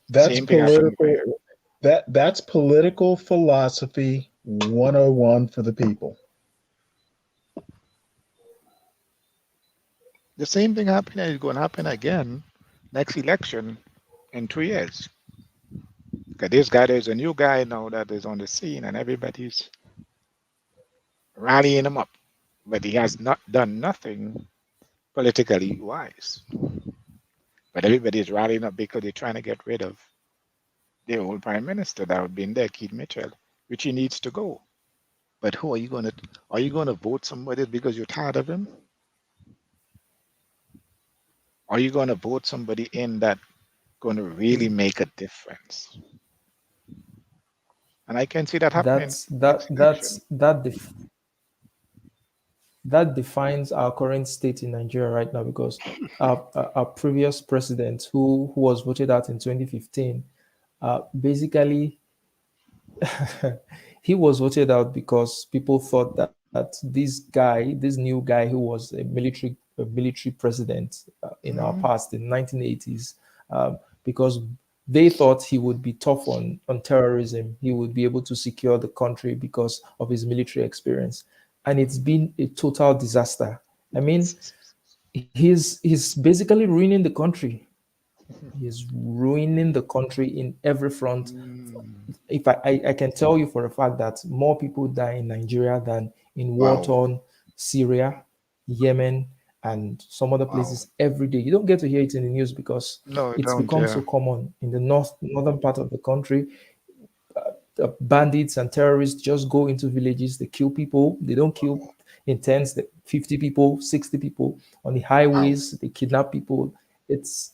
That's Same thing happened over political. here. That's political philosophy 101 for the people. The same thing happened is going to happen again next election in 2 years. Because this guy, there's a new guy now that is on the scene and everybody's rallying him up. But he has not done nothing politically wise. But everybody's rallying up because they're trying to get rid of the old prime minister that would be in there, Keith Mitchell, which he needs to go. But who are you gonna vote somebody because you're tired of him? Are you gonna vote somebody in that gonna really make a difference? And I can see that happening that's next that election. that's that def- that defines our current state in Nigeria right now because our previous president who was voted out in 2015 basically he was voted out because people thought that this new guy who was a military president in our Mm, past in 1980s, because they thought he would be tough on terrorism. He would be able to secure the country because of his military experience, and it's been a total disaster. I mean, he's basically ruining the country. He's ruining the country in every front. mm, If I can tell you for a fact that more people die in Nigeria than in wow, war-torn Syria, Yemen, and some other wow. places every day. You don't get to hear it in the news because No, I it's don't. become so Yeah. common in the northern part of the country. The bandits and terrorists just go into villages, they kill people, they don't kill in tens, 50 people, 60 people on the Wow. highways, they kidnap people. It's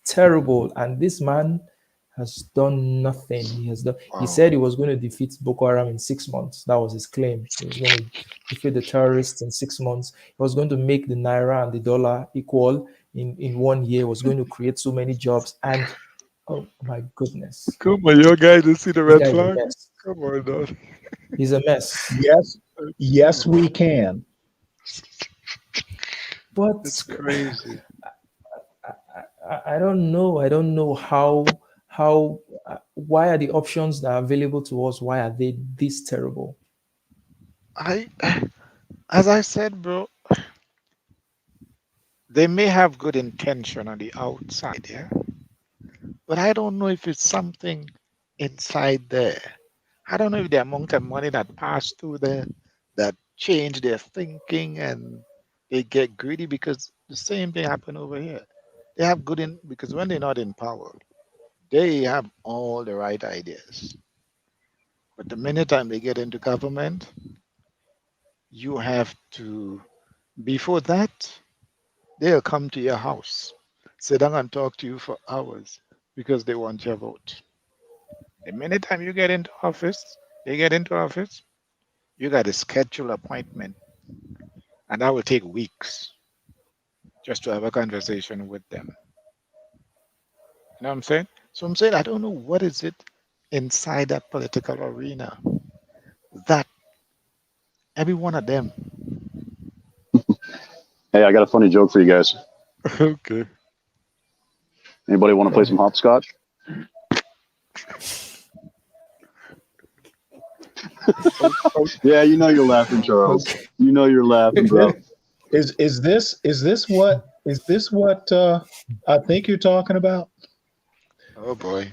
terrible. And this man has done nothing. He Wow. said he was going to defeat Boko Haram in 6 months. That was his claim. He was going to defeat the terrorists in 6 months. He was going to make the naira and the dollar equal in 1 year. He was going to create so many jobs. And oh my goodness, Come on, your guy to see the this red guy is a flag. mess. Come on, dog. He's a mess. Yes, yes, we can. But It's crazy. I don't know. I don't know how why are the options that are available to us? Why are they this terrible? I, as I said, bro, they may have good intention on the outside, yeah, but I don't know if it's something inside there. I don't know if the amount of money that passed through there that changed their thinking and they get greedy, because the same thing happened over here. They have good in because when they're not in power, they have all the right ideas. But the minute time they get into government, you have to before that. They'll come to your house, sit down and talk to you for hours because they want your vote. The minute time you get into office, they get into office, you got to schedule appointment, and that will take weeks just to have a conversation with them. You know what I'm saying? So I'm saying I don't know what is it inside that political arena that every one of them. Hey, I got a funny joke for you guys. Okay. Anybody want to play some hopscotch? Yeah, you know you're laughing, Charles. Okay. You know you're laughing, bro. Is this what I think you're talking about? Oh boy.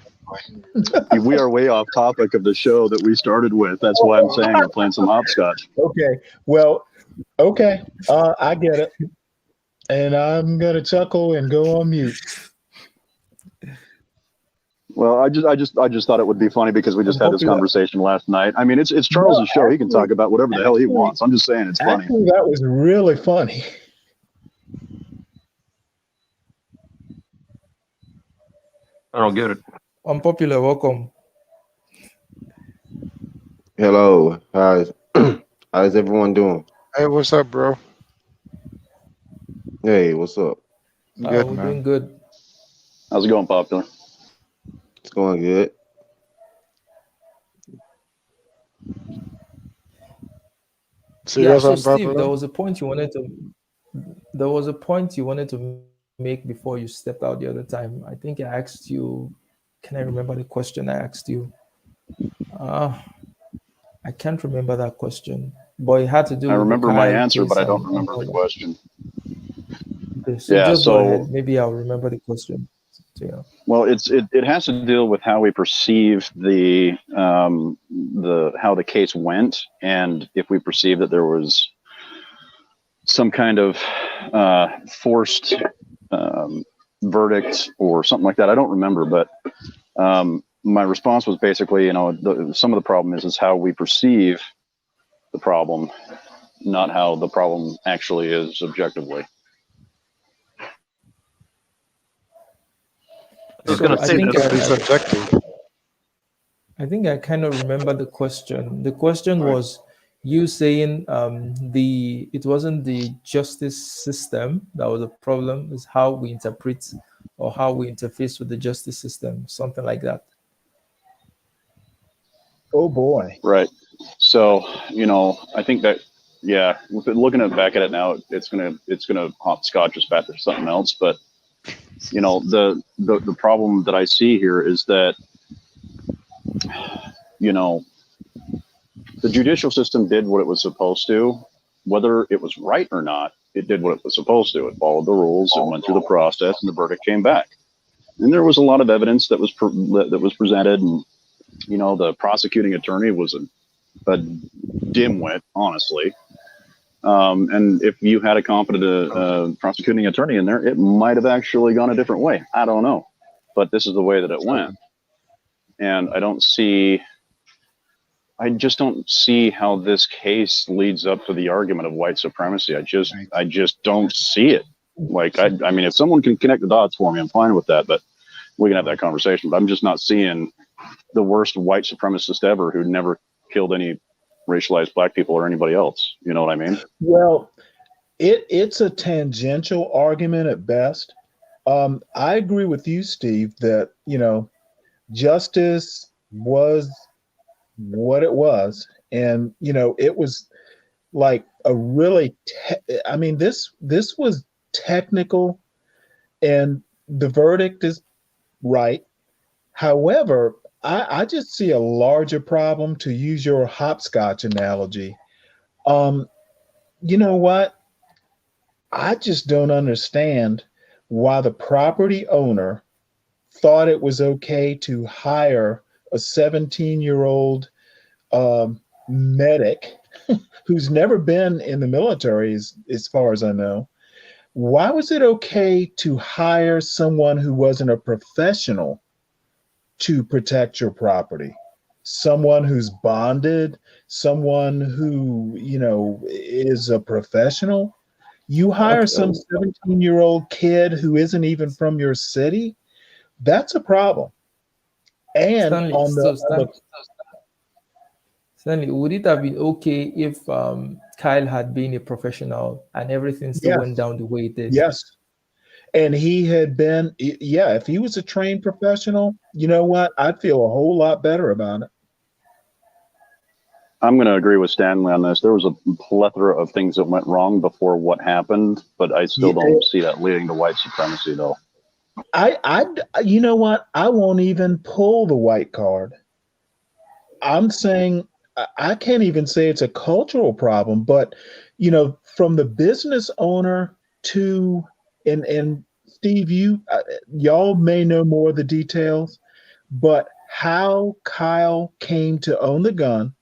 We are way off topic of the show that we started with. That's why I'm saying we're playing some hopscotch. Okay. Well, okay. I get it. And I'm gonna chuckle and go on mute. Well, I just thought it would be funny because we just had this Hopefully that- conversation last night. I mean, it's Charles's show. He can talk about whatever the hell he wants. I'm just saying it's funny. Actually, that was really funny. I don't get it. Unpopular, welcome. Hello, how's everyone doing? Hey, what's up, bro? Hey, what's up? Good, We're man. doing good. How's it going, Popular? It's going good. Yeah, Serious so on Steve, popular? there was a point you wanted to make before you stepped out the other time. I think I asked you, can I remember the question I asked you? I can't remember that question, but it had to do I with remember the my Kyle answer, case but I don't and remember all the that. question. Okay, so Yeah, just go so ahead. Maybe I'll remember the question. So, yeah. well, it has to deal with how we perceive the how the case went, and if we perceive that there was some kind of forced verdict or something like that. I don't remember, but my response was basically, some of the problem is how we perceive the problem, not how the problem actually is objectively. I was So going to I say think that. It's subjective. I think I kind of remember the question. The question Right. was you saying it wasn't the justice system that was a problem, it's how we interpret or how we interface with the justice system, something like that. Oh boy. Right. So, I think that, yeah, looking back at it now, it's gonna hopscotch us back to something else. But the problem that I see here is that the judicial system did what it was supposed to, whether it was right or not. It did what it was supposed to. It followed the rules. It went through the process, and the verdict came back. And there was a lot of evidence that was presented, and the prosecuting attorney was a dimwit, honestly. And if you had a competent prosecuting attorney in there, it might have actually gone a different way. I don't know, but this is the way that it went. And I just don't see how this case leads up to the argument of white supremacy. I just don't see it. Like, I mean, if someone can connect the dots for me, I'm fine with that, but we can have that conversation. But I'm just not seeing the worst white supremacist ever who never killed any racialized black people or anybody else. You know what I mean? Well, it's a tangential argument at best. I agree with you, Steve, that justice was what it was, and it was like a really. I mean, this was technical, and the verdict is right. However, I just see a larger problem, to use your hopscotch analogy. You know what? I just don't understand why the property owner thought it was okay to hire a 17-year-old medic who's never been in the military, as far as I know. Why was it okay to hire someone who wasn't a professional to protect your property? Someone who's bonded, someone who, is a professional. You hire Okay. some 17-year-old kid who isn't even from your city, that's a problem. And Stanley, on the, so on the Stanley, would it have been okay if Kyle had been a professional and everything still went yes, down the way it did? yes. And he had been, yeah, if he was a trained professional, you know what? I'd feel a whole lot better about it. I'm going to agree with Stanley on this. There was a plethora of things that went wrong before what happened, but I still Yeah, don't see that leading to white supremacy, though. you know what? I won't even pull the white card. I'm saying I can't even say it's a cultural problem, but from the business owner to and Steve, y'all may know more of the details, but how Kyle came to own the gun.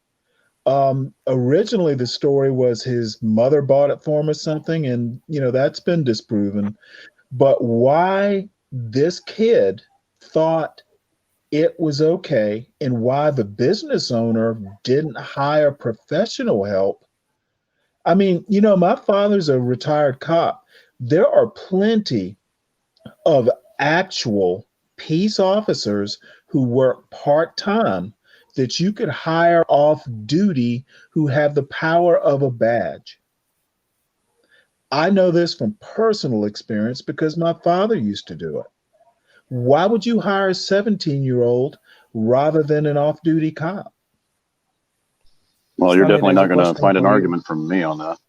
Originally, the story was his mother bought it for him or something, and that's been disproven. But why this kid thought it was okay and why the business owner didn't hire professional help. I mean, my father's a retired cop. There are plenty of actual peace officers who work part time that you could hire off duty who have the power of a badge. I know this from personal experience because my father used to do it. Why would you hire a 17-year-old rather than an off duty cop? Well, you're Stanley, definitely there's a not going to question find an for you. argument from me on that.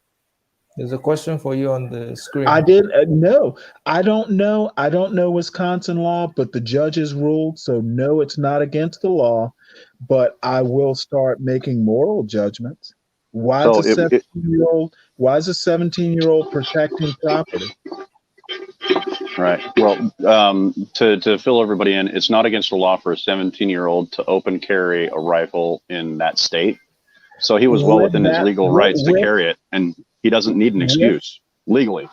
There's a question for you on the I screen. did no. I don't know. I don't know Wisconsin law, but the judges ruled, so no, it's not against the law. But I will start making moral judgments. Why is So, a 17-year-old? Why is a 17-year-old protecting property? right. Well, to fill everybody in, it's not against the law for a 17-year-old to open carry a rifle in that state. So he was well With within his that, legal rights to carry it, and he doesn't need an with excuse legally.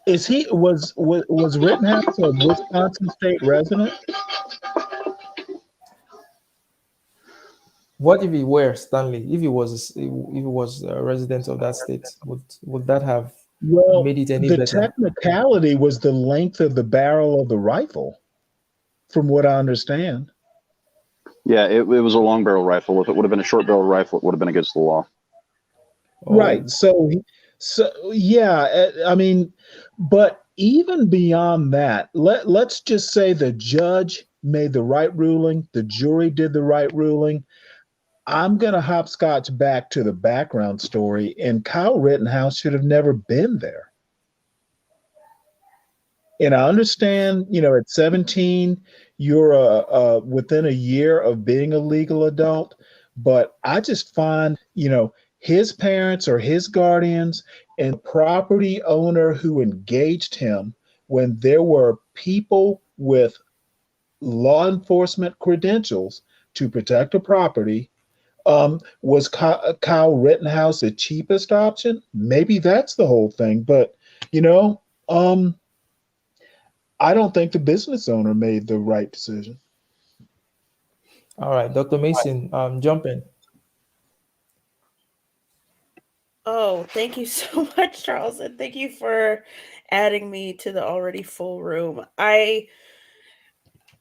is he was Rittenhouse a Wisconsin state resident? What if he were Stanley? If he was a resident of that state, would that have Well, made it any the better? technicality was the length of the barrel of the rifle, from what I understand. Yeah, it was a long barrel rifle. If it would have been a short barrel rifle, it would have been against the law. Right. Oh, So yeah, I mean, but even beyond that, let's just say the judge made the right ruling, the jury did the right ruling. I'm going to hopscotch back to the background story, and Kyle Rittenhouse should have never been there. And I understand, at 17, you're within a year of being a legal adult, but I just find, his parents or his guardians and property owner who engaged him when there were people with law enforcement credentials to protect the property. Was Kyle Rittenhouse the cheapest option? Maybe that's the whole thing, but you know, um, I don't think the business owner made the right decision. all right, Dr. Mason, jump in. Oh, thank you so much, Charles, and thank you for adding me to the already full room. I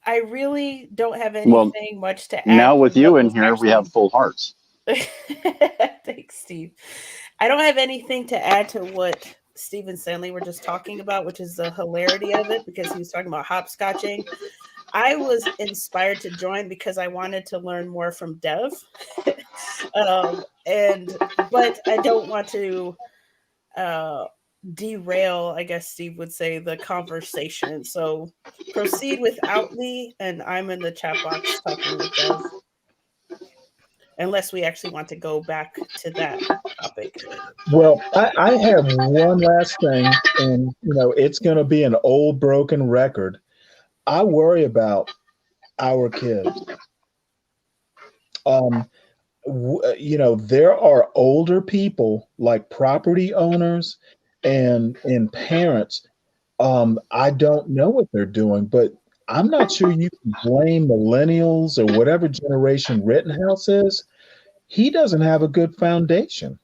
really don't have Well, anything much to add now to with you what in was here, we have actually. full hearts. Thanks, Steve. I don't have anything to add to what Steve and Stanley were just talking about, which is the hilarity of it, because he was talking about hopscotching. I was inspired to join because I wanted to learn more from Dev, but I don't want to uh, derail, I guess Steve would say, the conversation. So proceed without me, and I'm in the chat box talking with Dev, unless we actually want to go back to that topic. Well, I have one last thing, and it's going to be an old broken record. I worry about our kids. Um, there are older people like property owners and parents. I don't know what they're doing, but I'm not sure you can blame millennials or whatever generation Rittenhouse is. He doesn't have a good foundation.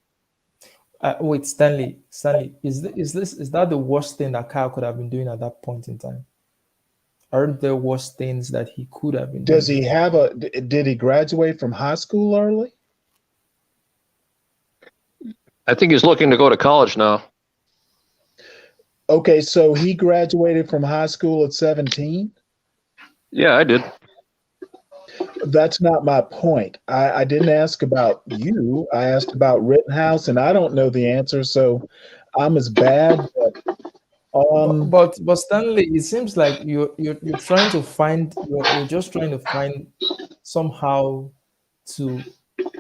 Wait, Stanley, is that the worst thing that Kyle could have been doing at that point in time? Aren't there worse things that he could have been Does doing? he have a? Did he graduate from high school early? I think he's looking to go to college now. Okay, so he graduated from high school at 17. Yeah, I did. That's not my point. I didn't ask about you. I asked about Rittenhouse, and I don't know the answer, so I'm as bad. But Stanley, it seems like you're trying to find you're just trying to find somehow to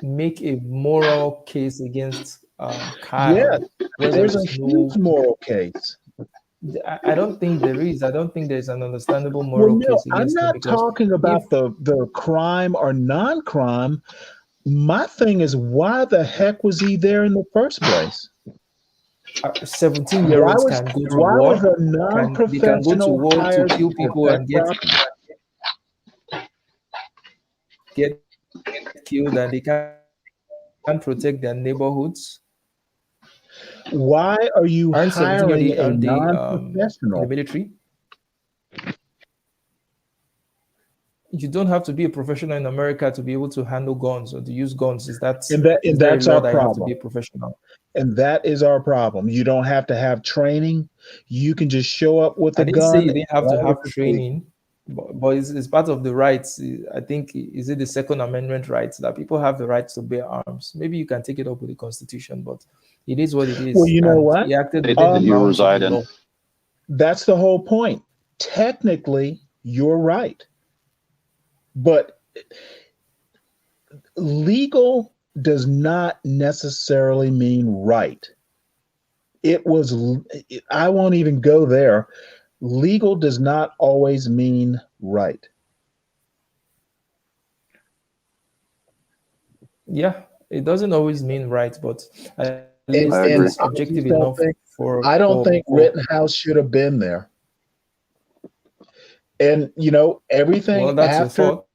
make a moral case against Yeah, Kyle, where there there's a is huge no. moral case. I don't think there is. I don't think there's an understandable Well, moral no, case I'm against him not because talking if about the crime or non-crime. My thing is, why the heck was he there in the first place? 17-year-olds can go to Why was war, a they can go to non-professional war to hired to kill people protect and property? get killed, and they can't protect their neighborhoods. Why are you Aren't 17 hiring a aren't they in the non-professional? military? You don't have to be a professional in America to be able to handle guns or to use guns. And Is there a that's law our that you have to be problem. a professional? And that is our problem. You don't have to have training. You can just show up with I a didn't say gun you and didn't have to drive it have to sleep. training, but it's part of the rights. I think, is it the Second Amendment rights that people have the right to bear arms? Maybe you can take it up with the Constitution, but it is what it Well, is, you know and what? he acted State within the that you bounds of the reside in. law. That's the whole point. Technically, you're right. But legal does not necessarily mean right. I won't even go there. Legal does not always mean right. Yeah, it doesn't always mean right, but at And least I it agree. and is honestly, objective enough something, for I don't think for Rittenhouse should have been there. And well, everything that's your after. thought.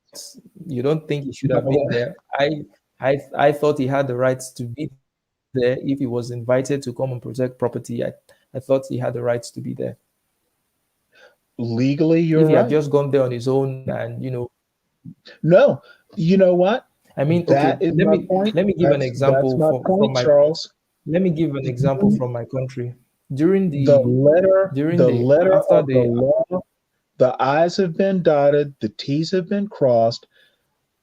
You don't think he should have No, been there. I thought he had the rights to be there if he was invited to come and protect property. I thought he had the rights to be there. legally, If you're he had right. just gone there on his own, and No, you know what? I mean, That okay, is my point. let me give an That's example my from point, my Charles. let me give an example You, from my country. During the the letter, during the the letter after of the the law, the I's have been dotted, the T's have been crossed.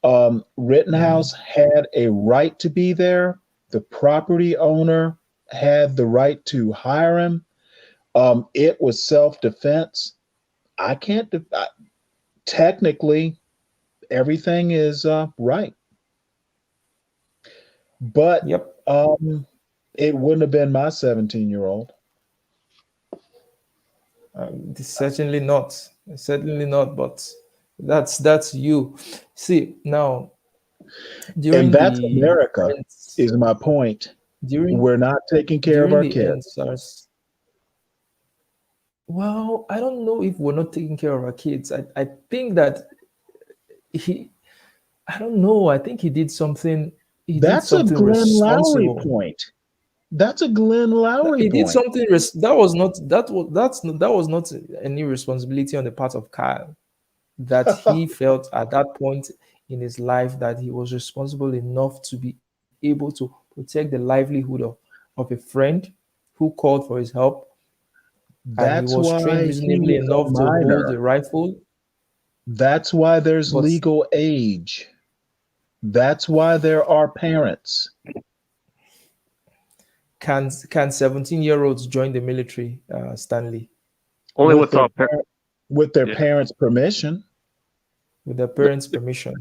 mm, Rittenhouse had a right to be there. The property owner had the right to hire him. It was self-defense. I can't. Technically, everything is right, but yep, it wouldn't have been my 17-year-old. certainly not, but that's you. See, now And during that's the America, ends is my point. during We're not taking care of during our the kids. end SARS. Well, I don't know if we're not taking care of our kids. I think that he I don't know. I think he did That's a something Glenn Lowry responsible. point. That's a Glenn Lowry He did point. something that was not that was not any responsibility on the part of Kyle. That he felt at that point in his life that he was responsible enough to be able to protect the livelihood of a friend who called for his help, and he That's was trained why he reasonably was a enough to hold minor. the rifle. That's why there's But legal age. That's why there are parents. can 17-year-olds join the military, Stanley, Only with with their par- with their yeah. parents' permission. with their parents' permission?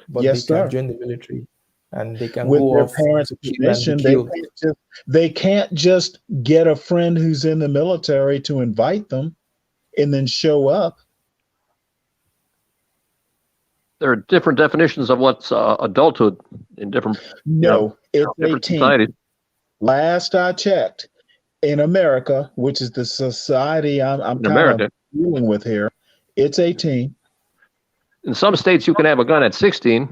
But they Yes, can sir. join the military, and they can With go their off parents' to kill and be permission, killed. they can't just get a friend who's in the military to invite them and then show up. There are different definitions of what's adulthood in different, No, it's different 18. societies. Last I checked, in America, which is the society I'm In kind of America, dealing with here, it's 18. in some states, you can have a gun at 16.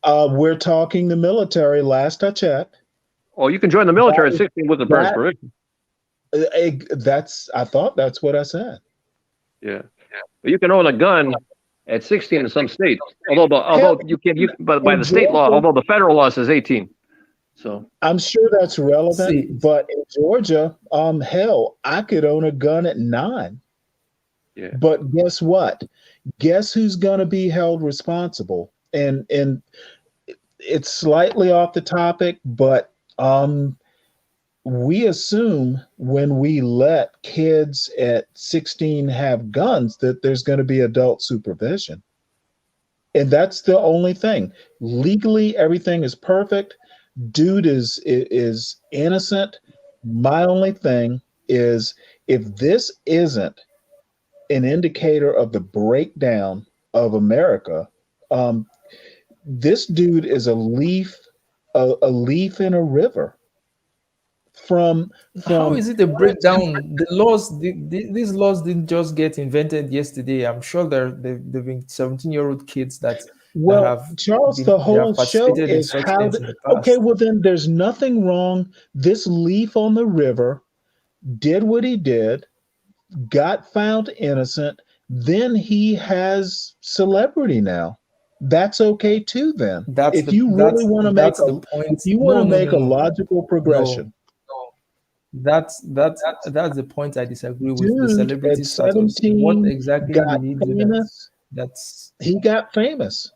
We're talking the military. Last I checked. Oh, you can join the military That at 16 with the parents' permission. I thought that's what I said. Yeah, but you can own a gun at 16 in some states. Although Hell, but by in the state law, Georgia, although the federal law says 18. So I'm sure that's relevant, See, but in Georgia, hell, I could own a gun at 9. yeah, But guess what? Guess who's going to be held responsible? And it's slightly off the topic, but we assume when we let kids at 16 have guns that there's going to be adult supervision. And that's the only thing. Legally, everything is perfect. Dude is innocent. My only thing is, if this isn't an indicator of the breakdown of America, this dude is a leaf in a river. From how is it a breakdown? The laws, these laws didn't just get invented yesterday. I'm sure there've been 17-year-old kids that Well, have Charles, been the they have whole show participated in is such how. things in the Okay, past. well then, there's nothing wrong. This leaf on the river did what he did, got found innocent. Then he has celebrity now. That's okay too. Then, That's if the you really want to make that's the if point. you want No, to no, make no, a no, logical progression, no. That's the point I disagree with. The dude celebrity at status. What 17 exactly got did he do famous. that's He got famous,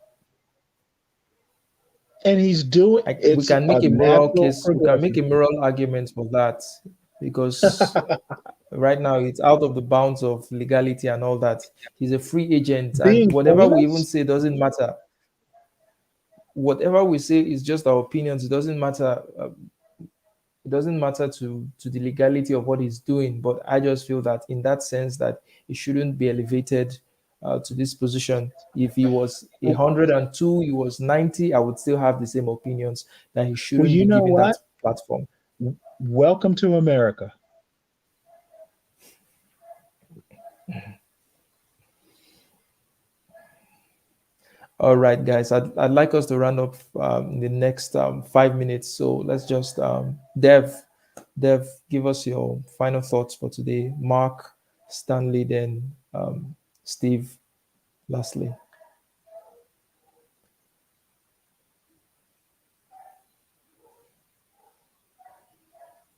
and he's doing. we It's can a make a moral natural case, we can make progression. a moral argument for that because right now it's out of the bounds of legality and all that. He's a free agent, and Being whatever we even famous. say doesn't matter. Whatever we say is just our opinions. It doesn't matter. It doesn't matter to the legality of what he's doing. But I just feel that in that sense that he shouldn't be elevated to this position. If he was 102, he was 90, I would still have the same opinions that he Well, shouldn't you be know given that what? platform. Welcome to America. All right, guys, I'd like us to round up in the next 5 minutes. So let's just, Dev, give us your final thoughts for today. Mark, Stanley, then Steve, lastly.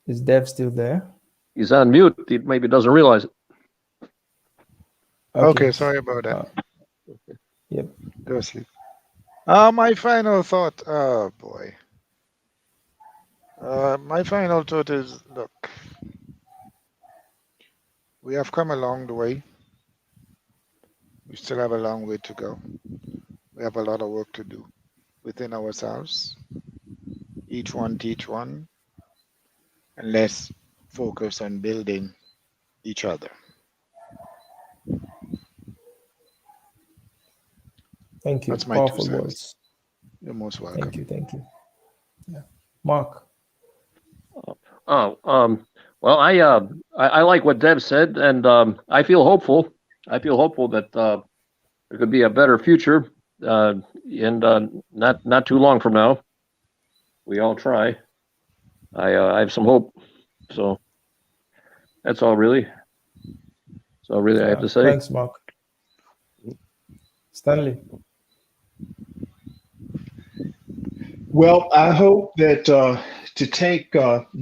Is Dev still there? he's on mute. He maybe doesn't realize it. Okay, sorry about that. Yep. Go sleep. My final thought. Oh boy. My final thought is: look, we have come a long way. We still have a long way to go. We have a lot of work to do within ourselves. Each one teach one, and let's focus on building each other. Thank you. That's my 2 Powerful cents. words. You're most welcome. Thank you. Thank you. Yeah. Mark. Oh, well, I like what Deb said, and I feel hopeful. I feel hopeful that there could be a better future, and not too long from now. We all try. I have some hope. So that's all really. So really, I have to say. Thanks, Mark. Stanley. Well, I hope that to take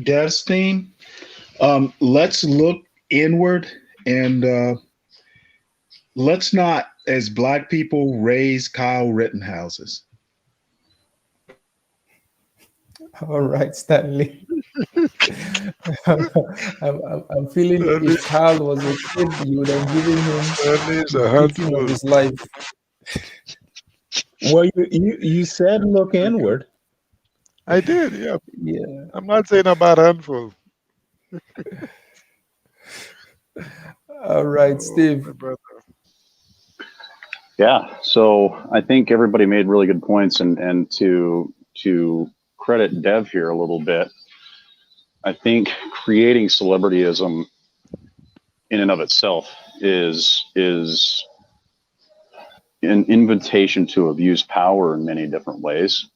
Dev's theme, let's look inward and let's not, as Black people, raise Kyle Rittenhouses. All right, Stanley. I'm feeling if Kyle was a kid, you would have given him Stanley's a the beating of handful. his life. Well, you said look inward. I did, yeah. Yeah. I'm not saying about handful. All right, Oh, Steve. my brother. Yeah, so I think everybody made really good points, and to credit Dev here a little bit, I think creating celebrityism in and of itself is an invitation to abuse power in many different ways.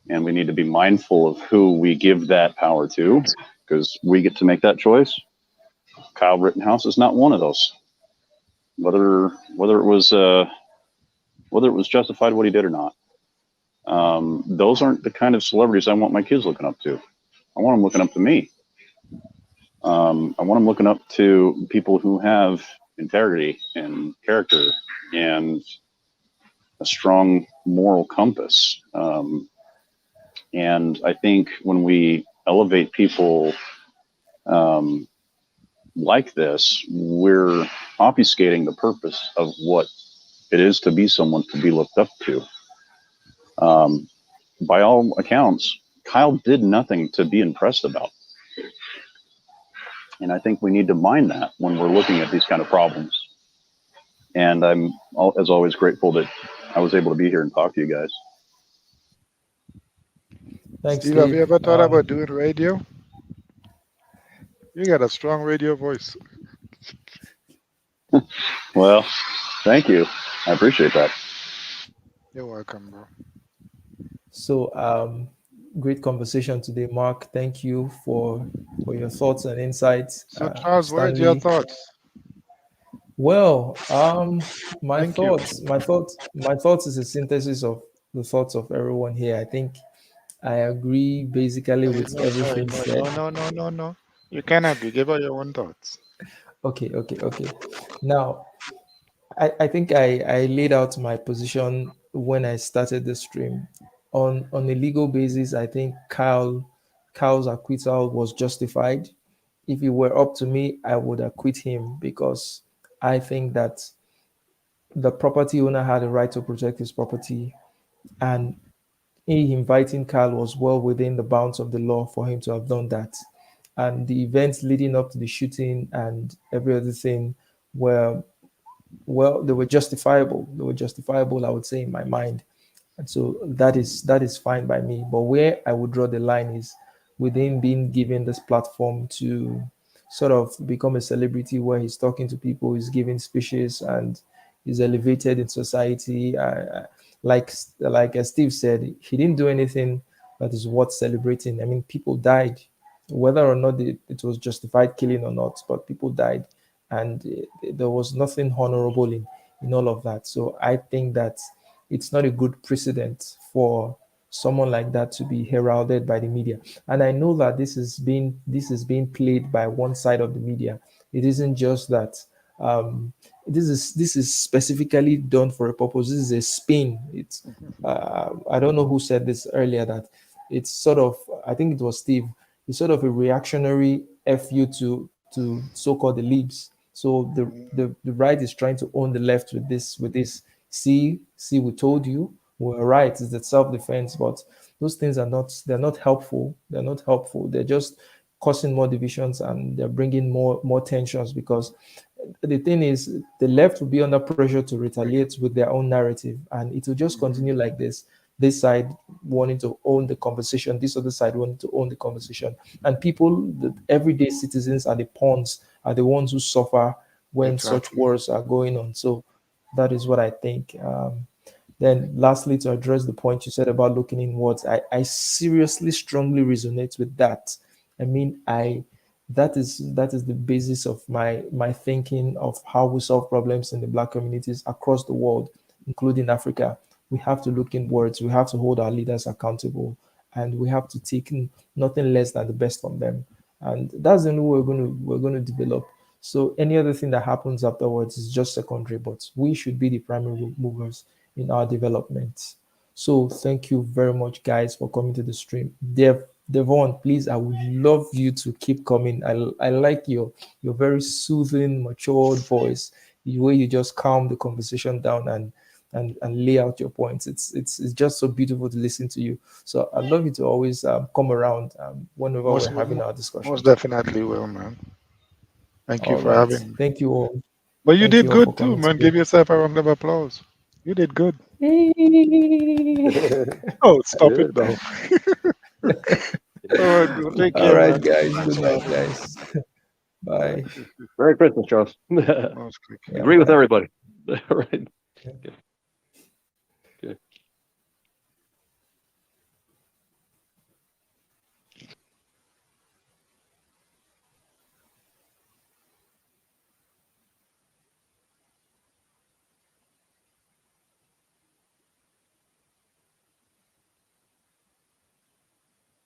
And we need to be mindful of who we give that power to, because we get to make that choice. Kyle Rittenhouse is not one of those. Whether it was justified what he did or not, those aren't the kind of celebrities I want my kids looking up to. I want them looking up to me. I want them looking up to people who have integrity and character and a strong moral compass. And I think when we elevate people like this, we're obfuscating the purpose of what it is to be someone to be looked up to. By all accounts, Kyle did nothing to be impressed about. And I think we need to mind that when we're looking at these kind of problems. And I'm, as always, grateful that I was able to be here and talk to you guys. Thanks, Steve, have you Steve. ever thought about doing radio? You got a strong radio voice. Well, thank you. I appreciate that. You're welcome, bro. So, great conversation today, Mark. Thank you for your thoughts and insights. So, Charles, what are your Stanley. thoughts? Well, my Thank you. thoughts is a synthesis of the thoughts of everyone here. I think I agree basically with No, sorry, everything said. no. You can agree. Give her your own thoughts. Okay. Now, I think I laid out my position when I started the stream. On a legal basis, I think Kyle's acquittal was justified. If it were up to me, I would acquit him because I think that the property owner had a right to protect his property, and he inviting Kyle was well within the bounds of the law for him to have done that. And the events leading up to the shooting and every other thing were, well, they were justifiable. They were justifiable, I would say, in my mind. And so that is fine by me. But where I would draw the line is within being given this platform to sort of become a celebrity where he's talking to people, he's giving speeches, and is elevated in society. Like as Steve said, he didn't do anything that is worth celebrating. I mean, people died, whether or not it was justified killing or not, but people died, and there was nothing honorable in all of that. So I think that it's not a good precedent for someone like that to be heralded by the media. And I know that this is being played by one side of the media. It isn't just that. This is specifically done for a purpose. This is a spin. It's I don't know who said this earlier, that it's sort of, I think it was Steve. It's sort of a reactionary fu to so-called the libs. So the right is trying to own the left with this. See, we told you we're right. It's the self-defense, but those things they're not helpful. They're not helpful. They're just causing more divisions, and they're bringing more tensions, because the thing is the left will be under pressure to retaliate with their own narrative, and it will just continue like this side wanting to own the conversation, this other side wanting to own the conversation, and people, the everyday citizens, are the pawns, are the ones who suffer when such Exactly. wars are going on. So that is what I think. Then lastly, to address the point you said about looking inwards, I seriously strongly resonate with that. I mean, that is the basis of my thinking of how we solve problems in the Black communities across the world, including Africa. We have to look inwards. We have to hold our leaders accountable, and we have to take nothing less than the best from them. And that's the only way we're going to develop. So any other thing that happens afterwards is just secondary, but we should be the primary movers in our development. So thank you very much, guys, for coming to the stream. Devon, please, I would love you to keep coming. I like your very soothing, matured voice, the way you just calm the conversation down and lay out your points. It's just so beautiful to listen to you. So I'd love you to always come around whenever we're having our discussion. Most definitely will, man. Thank you All for right. having me. Thank you all. But you Thank did you all for good too, coming man. today. Give yourself a round of applause. You did good. Hey. Oh, stop it Good. now. All right, bro. Take All care, right, man. guys. Thanks Good for night, having me. guys. Bye. Merry Christmas, Charles. Most quick. Yeah, Agree with bye. everybody. All right. Yeah.